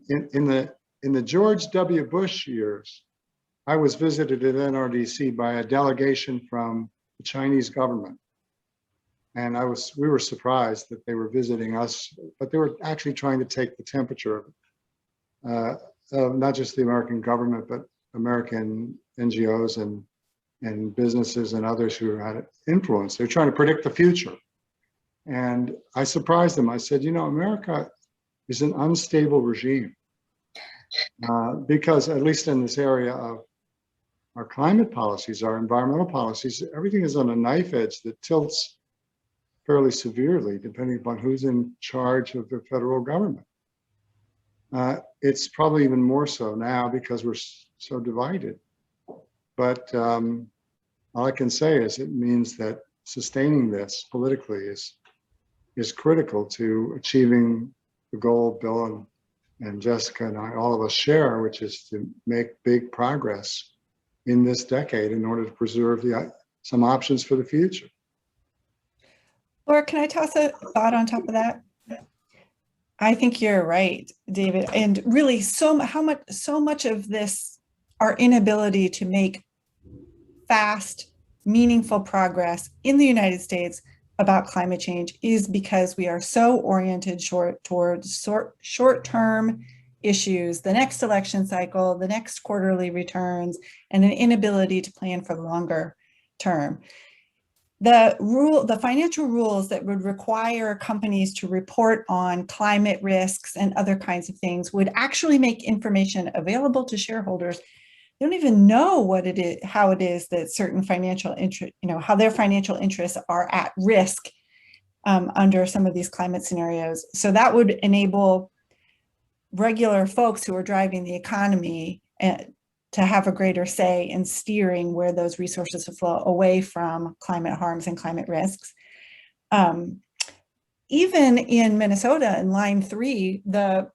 the George W. Bush years, I was visited at NRDC by a delegation from the Chinese government. And we were surprised that they were visiting us, but they were actually trying to take the temperature of not just the American government, but American NGOs and businesses and others who had influence. They're trying to predict the future. And I surprised them. I said, you know, America is an unstable regime because at least in this area of our climate policies, our environmental policies, everything is on a knife edge that tilts fairly severely depending upon who's in charge of the federal government. It's probably even more so now because we're so divided. But all I can say is it means that sustaining this politically is critical to achieving the goal Bill and Jessica and all of us share, which is to make big progress in this decade in order to preserve some options for the future. Laura, can I toss a thought on top of that? I think you're right, David. And really, so much of this, our inability to make fast, meaningful progress in the United States about climate change is because we are so oriented towards short-term issues, the next election cycle, the next quarterly returns, and an inability to plan for the longer term. The financial rules that would require companies to report on climate risks and other kinds of things would actually make information available to shareholders. They don't even know what it is, how it is that certain financial interest, how their financial interests are at risk under some of these climate scenarios. So that would enable regular folks who are driving the economy to have a greater say in steering where those resources flow away from climate harms and climate risks. Even in Minnesota, in Line 3, there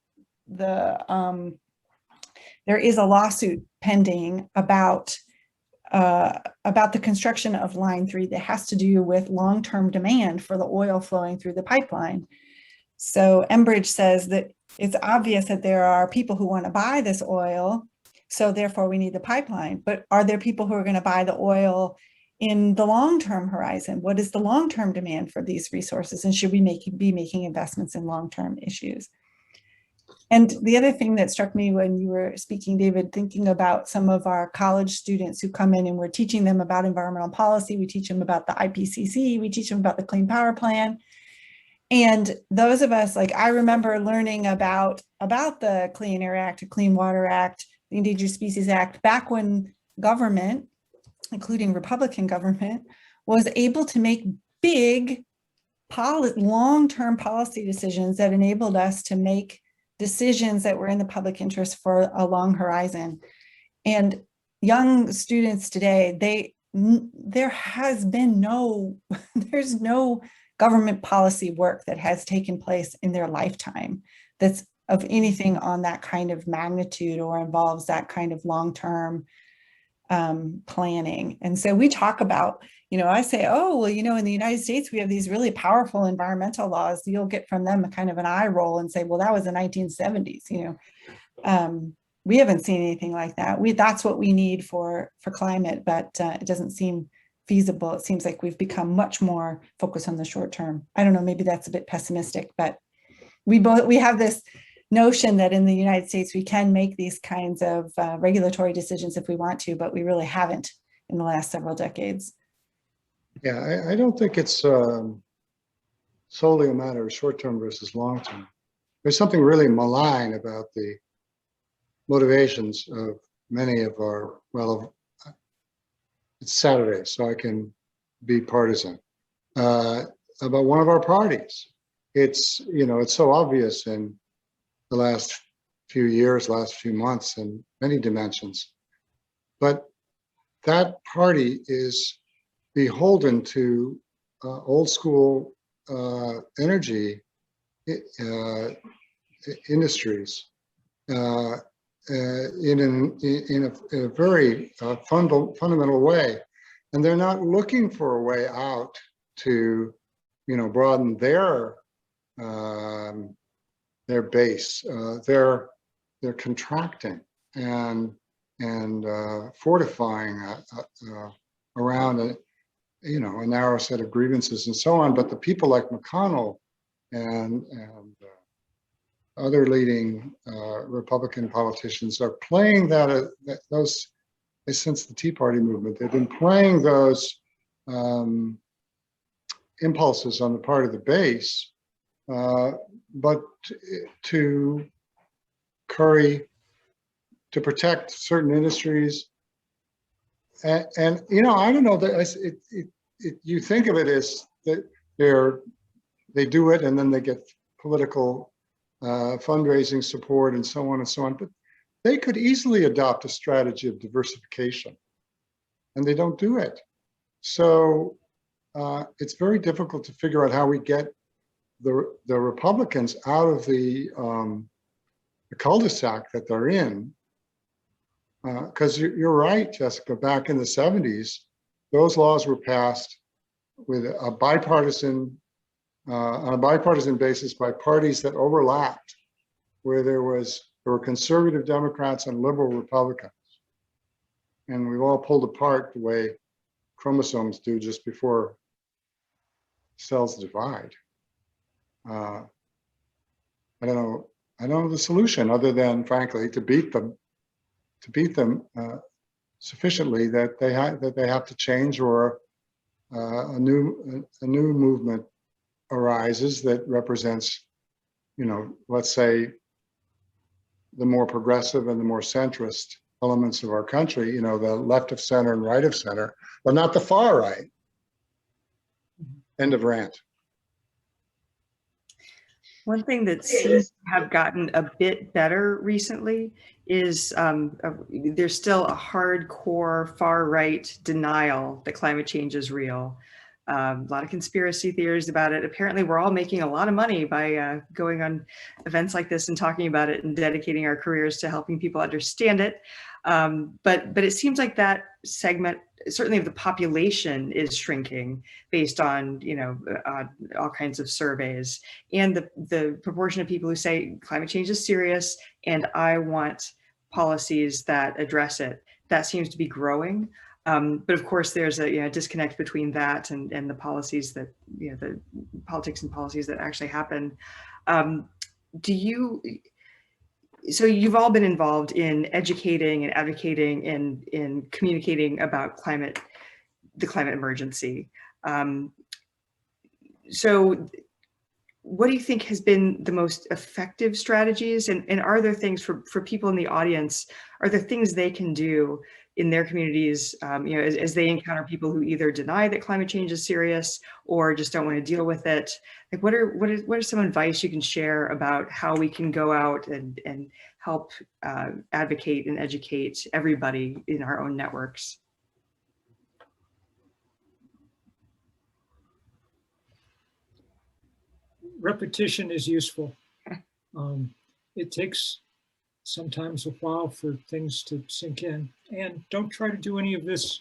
is a lawsuit pending about the construction of Line 3 that has to do with long-term demand for the oil flowing through the pipeline. So Enbridge says that it's obvious that there are people who want to buy this oil, so therefore we need the pipeline. But are there people who are going to buy the oil in the long-term horizon? What is the long-term demand for these resources? And should we be making investments in long-term issues? And the other thing that struck me when you were speaking, David, thinking about some of our college students who come in and we're teaching them about environmental policy, we teach them about the IPCC, we teach them about the Clean Power Plan. And those of us, like I remember learning about the Clean Air Act, the Clean Water Act, the Endangered Species Act, back when government, including Republican government, was able to make big long-term policy decisions that enabled us to make decisions that were in the public interest for a long horizon. And young students today, there has been there's no government policy work that has taken place in their lifetime that's of anything on that kind of magnitude or involves that kind of long-term planning. And so we talk about, I say, oh, well, in the United States, we have these really powerful environmental laws. You'll get from them a kind of an eye roll and say, well, that was the 1970s, we haven't seen anything like that. That's what we need for climate, but it doesn't seem feasible. It seems like we've become much more focused on the short term. I don't know, maybe that's a bit pessimistic, but we have this notion that in the United States, we can make these kinds of regulatory decisions if we want to, but we really haven't in the last several decades. Yeah, I don't think it's solely a matter of short-term versus long-term. There's something really malign about the motivations of many of our, it's Saturday, so I can be partisan, about one of our parties. It's, it's so obvious in the last few years, last few months in many dimensions. But that party is beholden to old school energy industries in a very fundamental way, and they're not looking for a way out to, broaden their base. They're contracting and fortifying around a narrow set of grievances and so on. But the people like McConnell and other leading Republican politicians are playing those since the Tea Party movement. They've been playing those impulses on the part of the base, but to protect certain industries. And I don't know that you think of it as that they do it and then they get political fundraising support and so on and so on, but they could easily adopt a strategy of diversification, and they don't do it. So it's very difficult to figure out how we get the Republicans out of the cul-de-sac that they're in. Because you're right, Jessica, back in the 70s, those laws were passed with on a bipartisan basis by parties that overlapped, where there were conservative Democrats and liberal Republicans. And we've all pulled apart the way chromosomes do just before cells divide. I don't know the solution other than, frankly, to beat them sufficiently that they have to change, or a new movement arises that represents, let's say, the more progressive and the more centrist elements of our country, the left of center and right of center, but not the far right. End of rant. One thing that seems to have gotten a bit better recently is there's still a hardcore far-right denial that climate change is real. A lot of conspiracy theories about it. Apparently, we're all making a lot of money by going on events like this and talking about it and dedicating our careers to helping people understand it. But it seems like that segment, certainly of the population, is shrinking based on all kinds of surveys, and the proportion of people who say climate change is serious and I want policies that address it, that seems to be growing. But of course, there's a disconnect between that and the policies that the politics and policies that actually happen. So you've all been involved in educating and advocating and in communicating about the climate emergency. So what do you think has been the most effective strategies? And are there things for people in the audience, are there things they can do in their communities, as they encounter people who either deny that climate change is serious or just don't want to deal with it? Like, what are some advice you can share about how we can go out and help advocate and educate everybody in our own networks? Repetition is useful. It takes sometimes a while for things to sink in, and don't try to do any of this.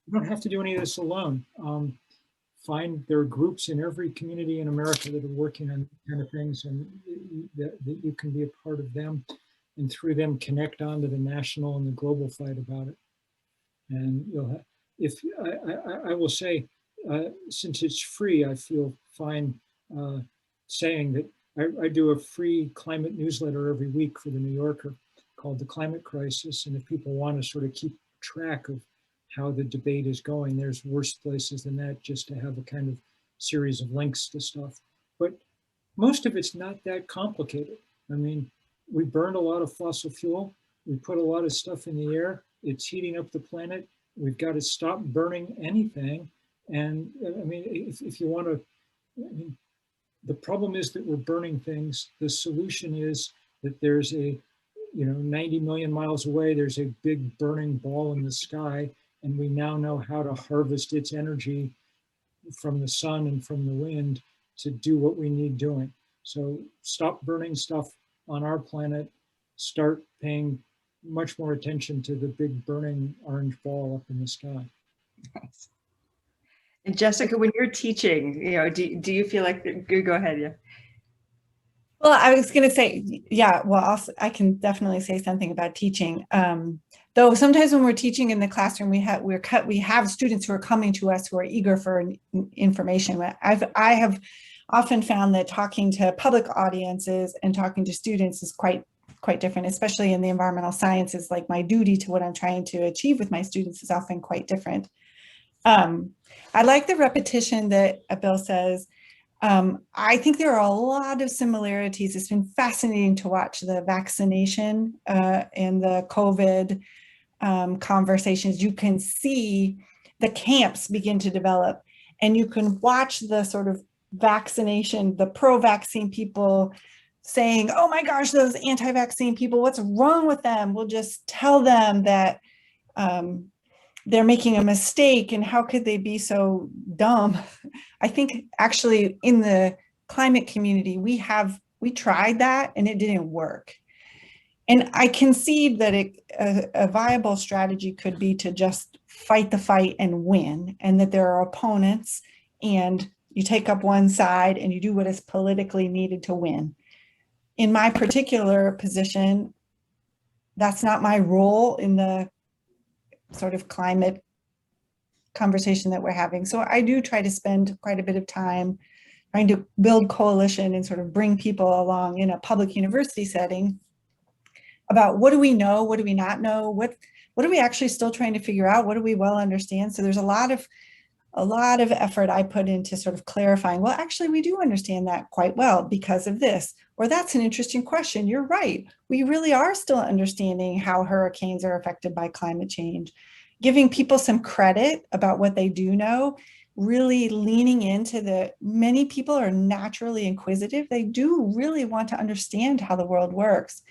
You don't have to do any of this alone. There are groups in every community in America that are working on these kind of things, and that you can be a part of them, and through them connect on to the national and the global fight about it. And I will say, since it's free, I feel fine saying that I do a free climate newsletter every week for the New Yorker called The Climate Crisis. And if people want to sort of keep track of how the debate is going, there's worse places than that just to have a kind of series of links to stuff. But most of it's not that complicated. I mean, we burned a lot of fossil fuel. We put a lot of stuff in the air. It's heating up the planet. we've got to stop burning anything. And I mean, if you want to, I mean, the problem is that we're burning things. The solution is that there's a, 90 million miles away, there's a big burning ball in the sky, and we now know how to harvest its energy from the sun and from the wind to do what we need doing. So stop burning stuff on our planet, start paying much more attention to the big burning orange ball up in the sky. Nice. And Jessica, when you're teaching, do you feel like, go ahead, yeah. Well, I was going to say, yeah, well, I can definitely say something about teaching. Though sometimes when we're teaching in the classroom, we have students who are coming to us who are eager for information. I have often found that talking to public audiences and talking to students is quite different, especially in the environmental sciences. Like my duty to what I'm trying to achieve with my students is often quite different. I like the repetition that Bill says. I think there are a lot of similarities. It's been fascinating to watch the vaccination and the COVID conversations. You can see the camps begin to develop, and you can watch the sort of vaccination, the pro-vaccine people saying, oh my gosh, those anti-vaccine people, what's wrong with them? We'll just tell them that they're making a mistake, and how could they be so dumb? I think actually in the climate community, we tried that and it didn't work. And I concede that a viable strategy could be to just fight the fight and win, and that there are opponents and you take up one side and you do what is politically needed to win. In my particular position, that's not my role in the sort of climate conversation that we're having. So I do try to spend quite a bit of time trying to build coalition and sort of bring people along in a public university setting about what do we know, what do we not know, what are we actually still trying to figure out, what do we well understand. So there's a lot of effort I put into sort of clarifying, well, actually we do understand that quite well because of this, or that's an interesting question. You're right. We really are still understanding how hurricanes are affected by climate change. Giving people some credit about what they do know, really leaning into many people are naturally inquisitive. They do really want to understand how the world works,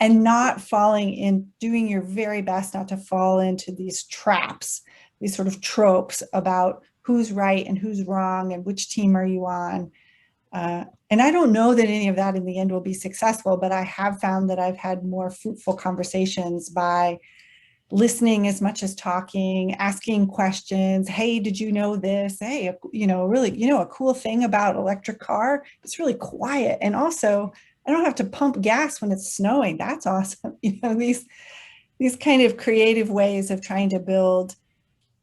and not falling in, doing your very best not to fall into these traps, these sort of tropes about who's right and who's wrong and which team are you on. And I don't know that any of that in the end will be successful, but I have found that I've had more fruitful conversations by listening as much as talking, asking questions. Hey, did you know this? Hey, a cool thing about electric car, it's really quiet. And also, I don't have to pump gas when it's snowing. That's awesome. These kind of creative ways of trying to build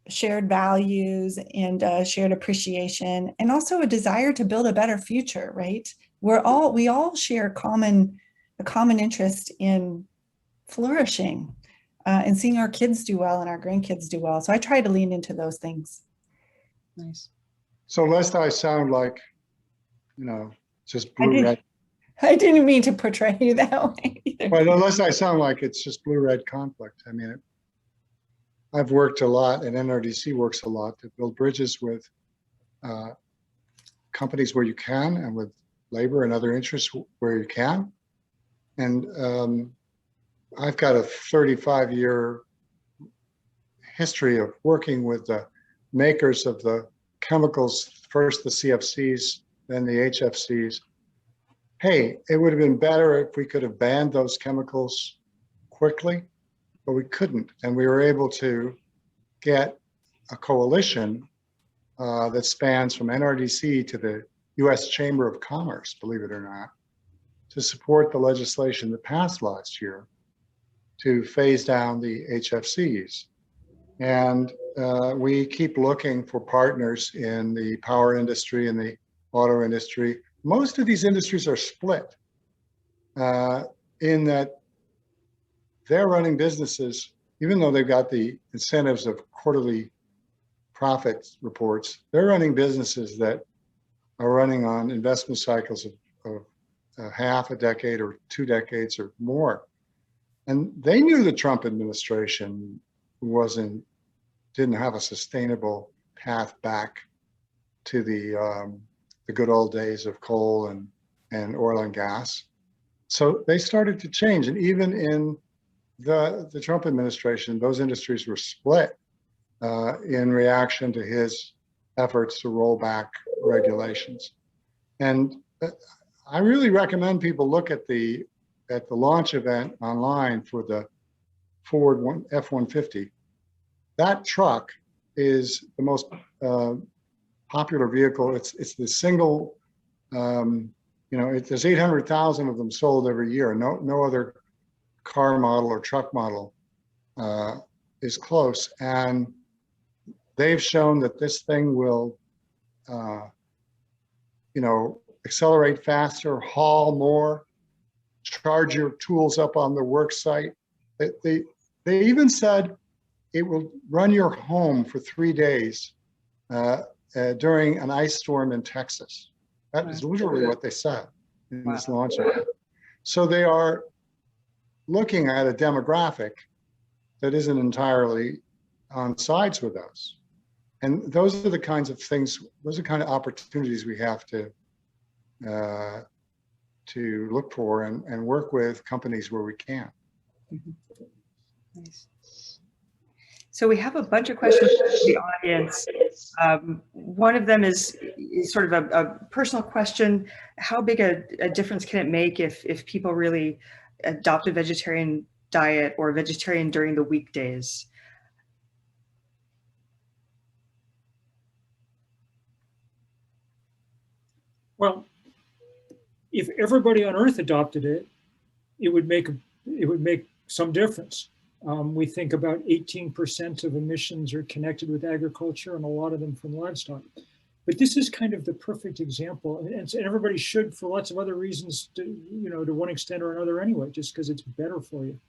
shared values and shared appreciation, and also a desire to build a better future, right? We all share a common interest in flourishing and seeing our kids do well and our grandkids do well. So I try to lean into those things. Nice. So lest I sound like, just blue-red. I didn't mean to portray you that way either. Well, unless I sound like it's just blue-red conflict. I mean, I've worked a lot, and NRDC works a lot to build bridges with companies where you can, and with labor and other interests where you can. And I've got a 35-year history of working with the makers of the chemicals, first the CFCs, then the HFCs. Hey, it would have been better if we could have banned those chemicals quickly, but we couldn't. And we were able to get a coalition that spans from NRDC to the US Chamber of Commerce, believe it or not, to support the legislation that passed last year to phase down the HFCs. And we keep looking for partners in the power industry and the auto industry. Most of these industries are split in that they're running businesses, even though they've got the incentives of quarterly profit reports, they're running businesses that are running on investment cycles of half a decade or 2 decades or more. And they knew the Trump administration wasn't didn't have a sustainable path back to the good old days of coal and oil and gas. So they started to change. And even in the Trump administration, those industries were split in reaction to his efforts to roll back regulations. And I really recommend people look at the launch event online for the Ford F-150. That truck is the most popular vehicle. It's the single, there's 800,000 of them sold every year. No other car model or truck model is close. And they've shown that this thing will, accelerate faster, haul more, charge your tools up on the work site. They even said it will run your home for 3 days during an ice storm in Texas. That is literally what they said in this launch event. So they are looking at a demographic that isn't entirely on sides with us. And those are the kinds of things, those are the kind of opportunities we have to look for and work with companies where we can. Nice. So we have a bunch of questions from the audience. One of them is sort of a personal question. How big a difference can it make if people really adopt a vegetarian diet or vegetarian during the weekdays? Well, if everybody on Earth adopted it, it would make some difference. We think about 18% of emissions are connected with agriculture, and a lot of them from livestock. But this is kind of the perfect example, and everybody should, for lots of other reasons, to one extent or another anyway, just because it's better for you,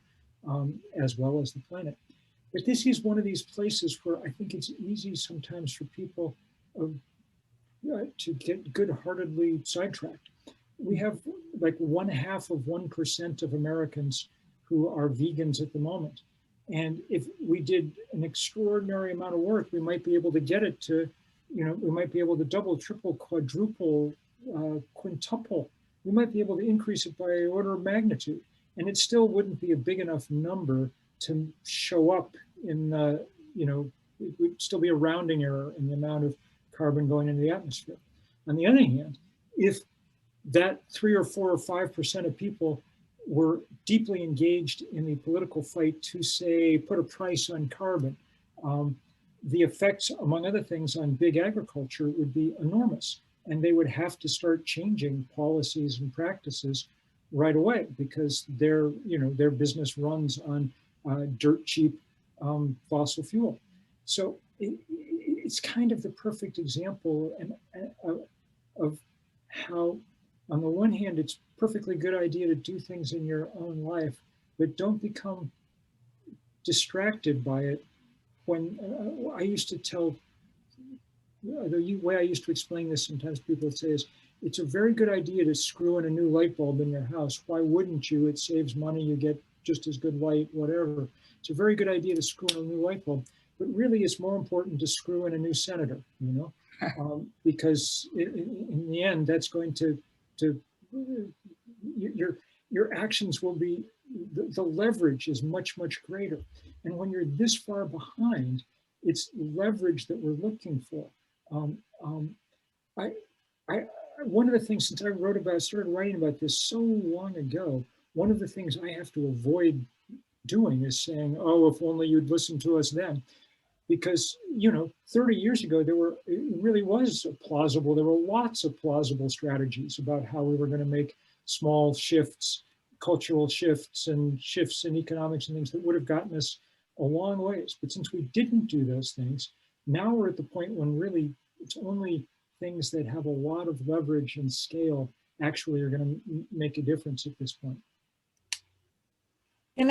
as well as the planet. But this is one of these places where I think it's easy sometimes for people to get good-heartedly sidetracked. We have like 0.5% of Americans who are vegans at the moment. And if we did an extraordinary amount of work, we might be able to get it to, we might be able to double, triple, quadruple, quintuple. We might be able to increase it by order of magnitude. And it still wouldn't be a big enough number to show up in, it would still be a rounding error in the amount of carbon going into the atmosphere. On the other hand, if that 3 or 4 or 5% of people were deeply engaged in the political fight to, say, put a price on carbon, the effects, among other things, on big agriculture would be enormous. And they would have to start changing policies and practices right away because their business runs on dirt cheap fossil fuel. So it's kind of the perfect example of how, on the one hand, it's a perfectly good idea to do things in your own life, but don't become distracted by it. When I used to tell, the way I used to explain this, sometimes people would say is, it's a very good idea to screw in a new light bulb in your house. Why wouldn't you? It saves money, you get just as good light, whatever. It's a very good idea to screw in a new light bulb, but really it's more important to screw in a new senator, because in the end, that's going to your actions will be, the leverage is much, much greater. And when you're this far behind, it's leverage that we're looking for. One of the things, since I started writing about this so long ago, one of the things I have to avoid doing is saying, oh, if only you'd listened to us then. Because, 30 years ago, there were lots of plausible strategies about how we were going to make small shifts, cultural shifts, and shifts in economics and things that would have gotten us a long ways. But since we didn't do those things, now we're at the point when really it's only things that have a lot of leverage and scale actually are going to make a difference at this point. And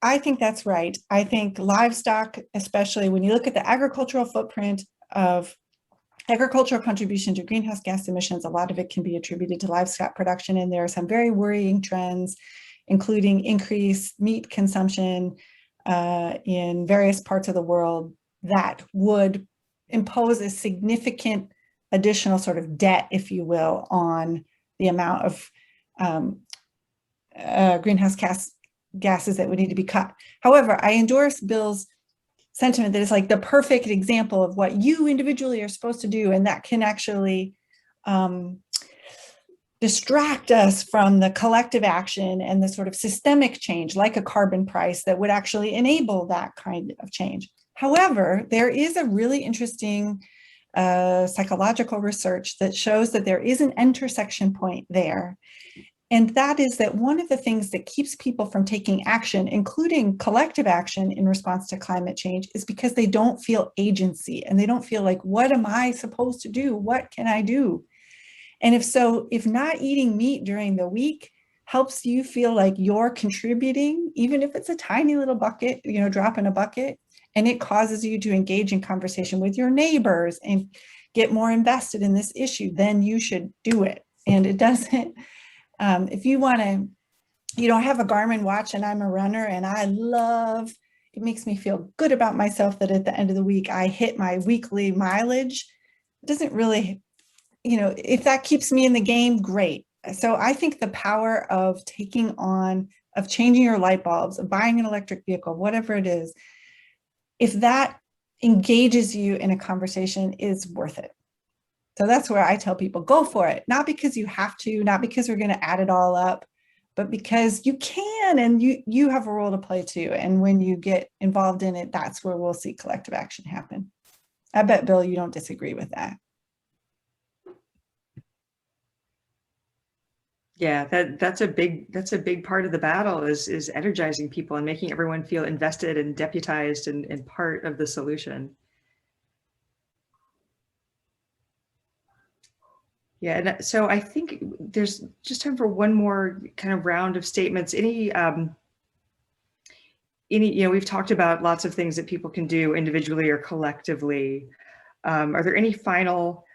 I think that's right. I think livestock, especially when you look at the agricultural footprint of agricultural contribution to greenhouse gas emissions, a lot of it can be attributed to livestock production. And there are some very worrying trends, including increased meat consumption, in various parts of the world that would impose a significant additional sort of debt, if you will, on the amount of greenhouse gases that would need to be cut. However, I endorse Bill's sentiment that it's like the perfect example of what you individually are supposed to do, and that can actually distract us from the collective action and the sort of systemic change, like a carbon price, that would actually enable that kind of change. However, there is a really interesting psychological research that shows that there is an intersection point there. And that is that one of the things that keeps people from taking action, including collective action in response to climate change, is because they don't feel agency and they don't feel like, what am I supposed to do? What can I do? And if not eating meat during the week helps you feel like you're contributing, even if it's a tiny little bucket, drop in a bucket, and it causes you to engage in conversation with your neighbors and get more invested in this issue, then you should do it. And it doesn't, if you want to, have a Garmin watch, and I'm a runner, and it makes me feel good about myself that at the end of the week, I hit my weekly mileage. It doesn't really, if that keeps me in the game, great. So I think the power of changing your light bulbs, of buying an electric vehicle, whatever it is, if that engages you in a conversation, is worth it. So that's where I tell people, go for it. Not because you have to, not because we're going to add it all up, but because you can, and you have a role to play too. And when you get involved in it, that's where we'll see collective action happen. I bet, Bill, you don't disagree with that. Yeah, that's a big part of the battle is energizing people and making everyone feel invested and deputized and part of the solution. Yeah, and so I think there's just time for one more kind of round of statements. We've talked about lots of things that people can do individually or collectively. Are there any final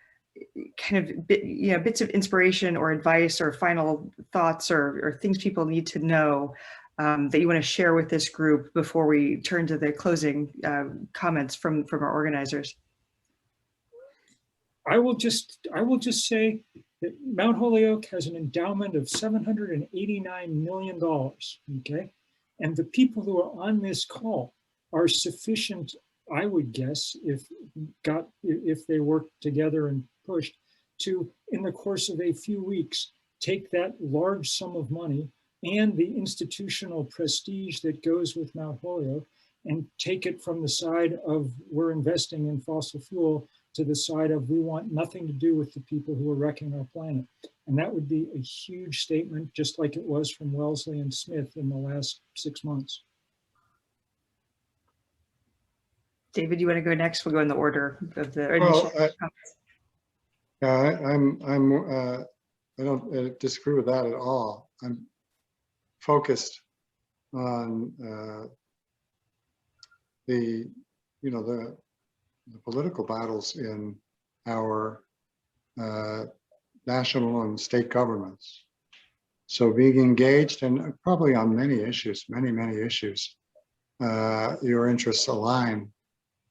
kind of bits of inspiration or advice or final thoughts or things people need to know that you want to share with this group before we turn to the closing comments from our organizers? I will just say that Mount Holyoke has an endowment of $789 million, okay? And the people who are on this call are sufficient, I would guess, if they worked together and pushed, to, in the course of a few weeks, take that large sum of money and the institutional prestige that goes with Mount Holyoke and take it from the side of we're investing in fossil fuel to the side of we want nothing to do with the people who are wrecking our planet. And that would be a huge statement, just like it was from Wellesley and Smith in the last 6 months. David, you want to go next? We'll go in the order of the Well, initial I don't disagree with that at all. I'm focused on the political battles in our national and state governments. So being engaged, and probably on many issues, many issues, your interests align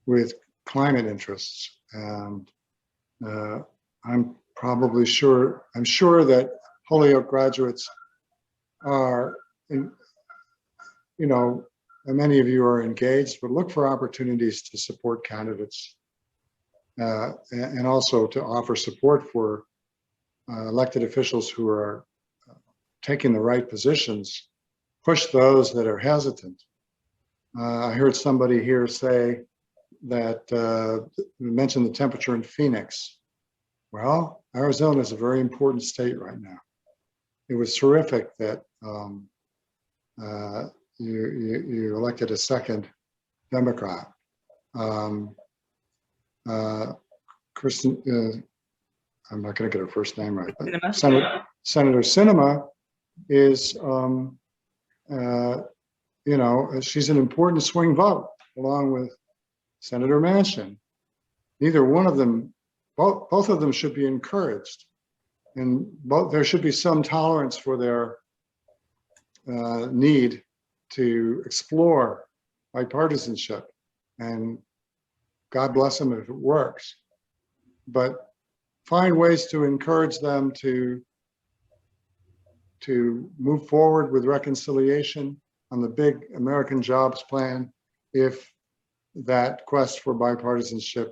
with climate interests. And I'm sure that Holyoke graduates are, many of you are engaged, but look for opportunities to support candidates and also to offer support for elected officials who are taking the right positions, push those that are hesitant. I heard somebody here say that mentioned the temperature in Phoenix. Well, Arizona is a very important state right now. It was terrific that you elected a second Democrat. Kristen, I'm not going to get her first name right, but Senator Sinema is, she's an important swing vote along with Senator Manchin. Neither one of them, both of them should be encouraged, and there should be some tolerance for their need to explore bipartisanship. And God bless them if it works. But find ways to encourage them to move forward with reconciliation on the big American jobs plan if that quest for bipartisanship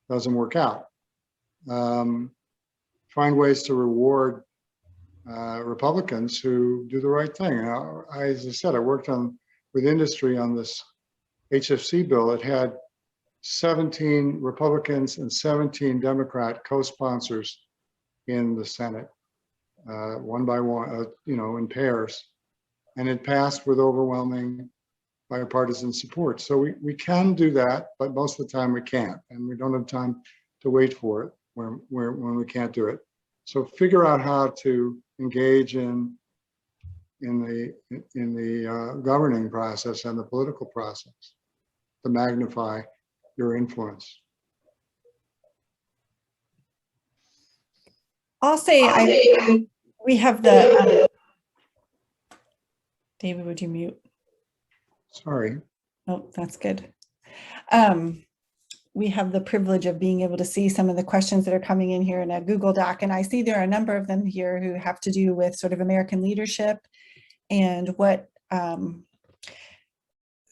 doesn't work out. Find ways to reward Republicans who do the right thing. As I said, I worked with industry on this HFC bill. It had 17 Republicans and 17 Democrat co-sponsors in the Senate, one by one, in pairs. And it passed with overwhelming bipartisan support. So we can do that, but most of the time we can't. And we don't have time to wait for it when we can't do it. So figure out how to engage in the governing process and the political process to magnify your influence. I'll say we have the, David, would you mute? Sorry. Oh, that's good. We have the privilege of being able to see some of the questions that are coming in here in a Google Doc, and I see there are a number of them here who have to do with sort of American leadership and what,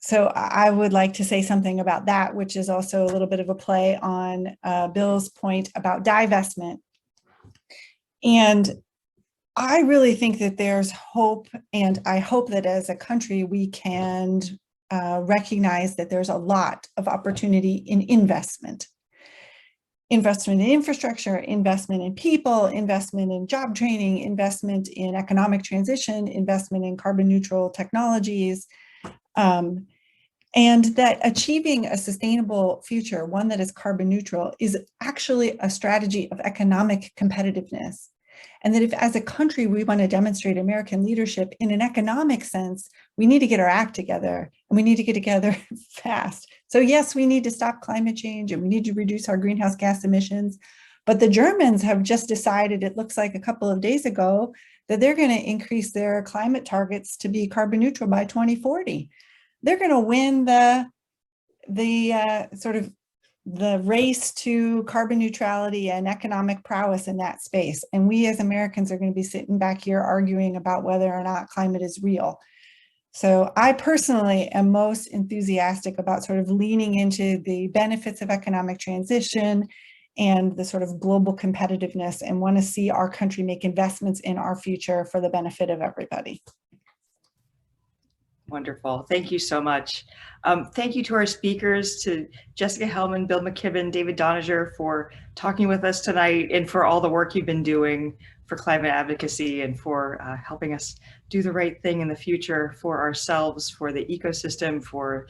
so I would like to say something about that, which is also a little bit of a play on Bill's point about divestment. And I really think that there's hope, and I hope that as a country we can recognize that there's a lot of opportunity in investment in infrastructure, investment in people, investment in job training, investment in economic transition, investment in carbon neutral technologies, and that achieving a sustainable future, one that is carbon neutral, is actually a strategy of economic competitiveness. And that if as a country we want to demonstrate American leadership in an economic sense, we need to get our act together, and we need to get together fast. So yes, we need to stop climate change and we need to reduce our greenhouse gas emissions. But the Germans have just decided, it looks like a couple of days ago, that they're going to increase their climate targets to be carbon neutral by 2040. They're going to win the sort of the race to carbon neutrality and economic prowess in that space. And we as Americans are going to be sitting back here arguing about whether or not climate is real. So I personally am most enthusiastic about sort of leaning into the benefits of economic transition and the sort of global competitiveness, and want to see our country make investments in our future for the benefit of everybody. Wonderful. Thank you so much. Thank you to our speakers, to Jessica Hellman, Bill McKibben, David Doniger, for talking with us tonight, and for all the work you've been doing for climate advocacy and for helping us do the right thing in the future for ourselves, for the ecosystem, for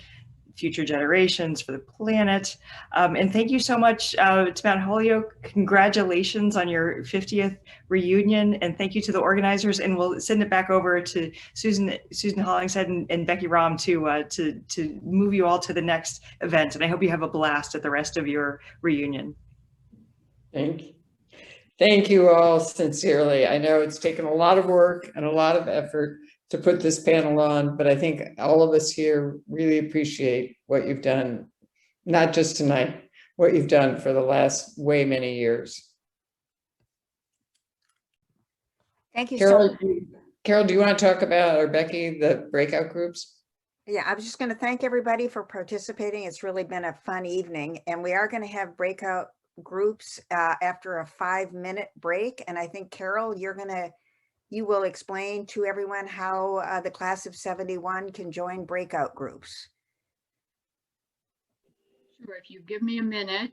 future generations, for the planet. And thank you so much to Mount Holyoke. Congratulations on your 50th reunion. And thank you to the organizers. And we'll send it back over to Susan Hollingshead and Becky Rahm to move you all to the next event. And I hope you have a blast at the rest of your reunion. Thank you. Thank you all sincerely. I know it's taken a lot of work and a lot of effort to put this panel on, but I think all of us here really appreciate what you've done, not just tonight, what you've done for the last way many years. Thank you Carol, so much. Carol, do you want to talk about, or Becky, the breakout groups? Yeah, I was just going to thank everybody for participating. It's really been a fun evening, and we are going to have breakout groups after a 5-minute break. And I think, Carol, you will explain to everyone how the class of 71 can join breakout groups. Sure, if you give me a minute.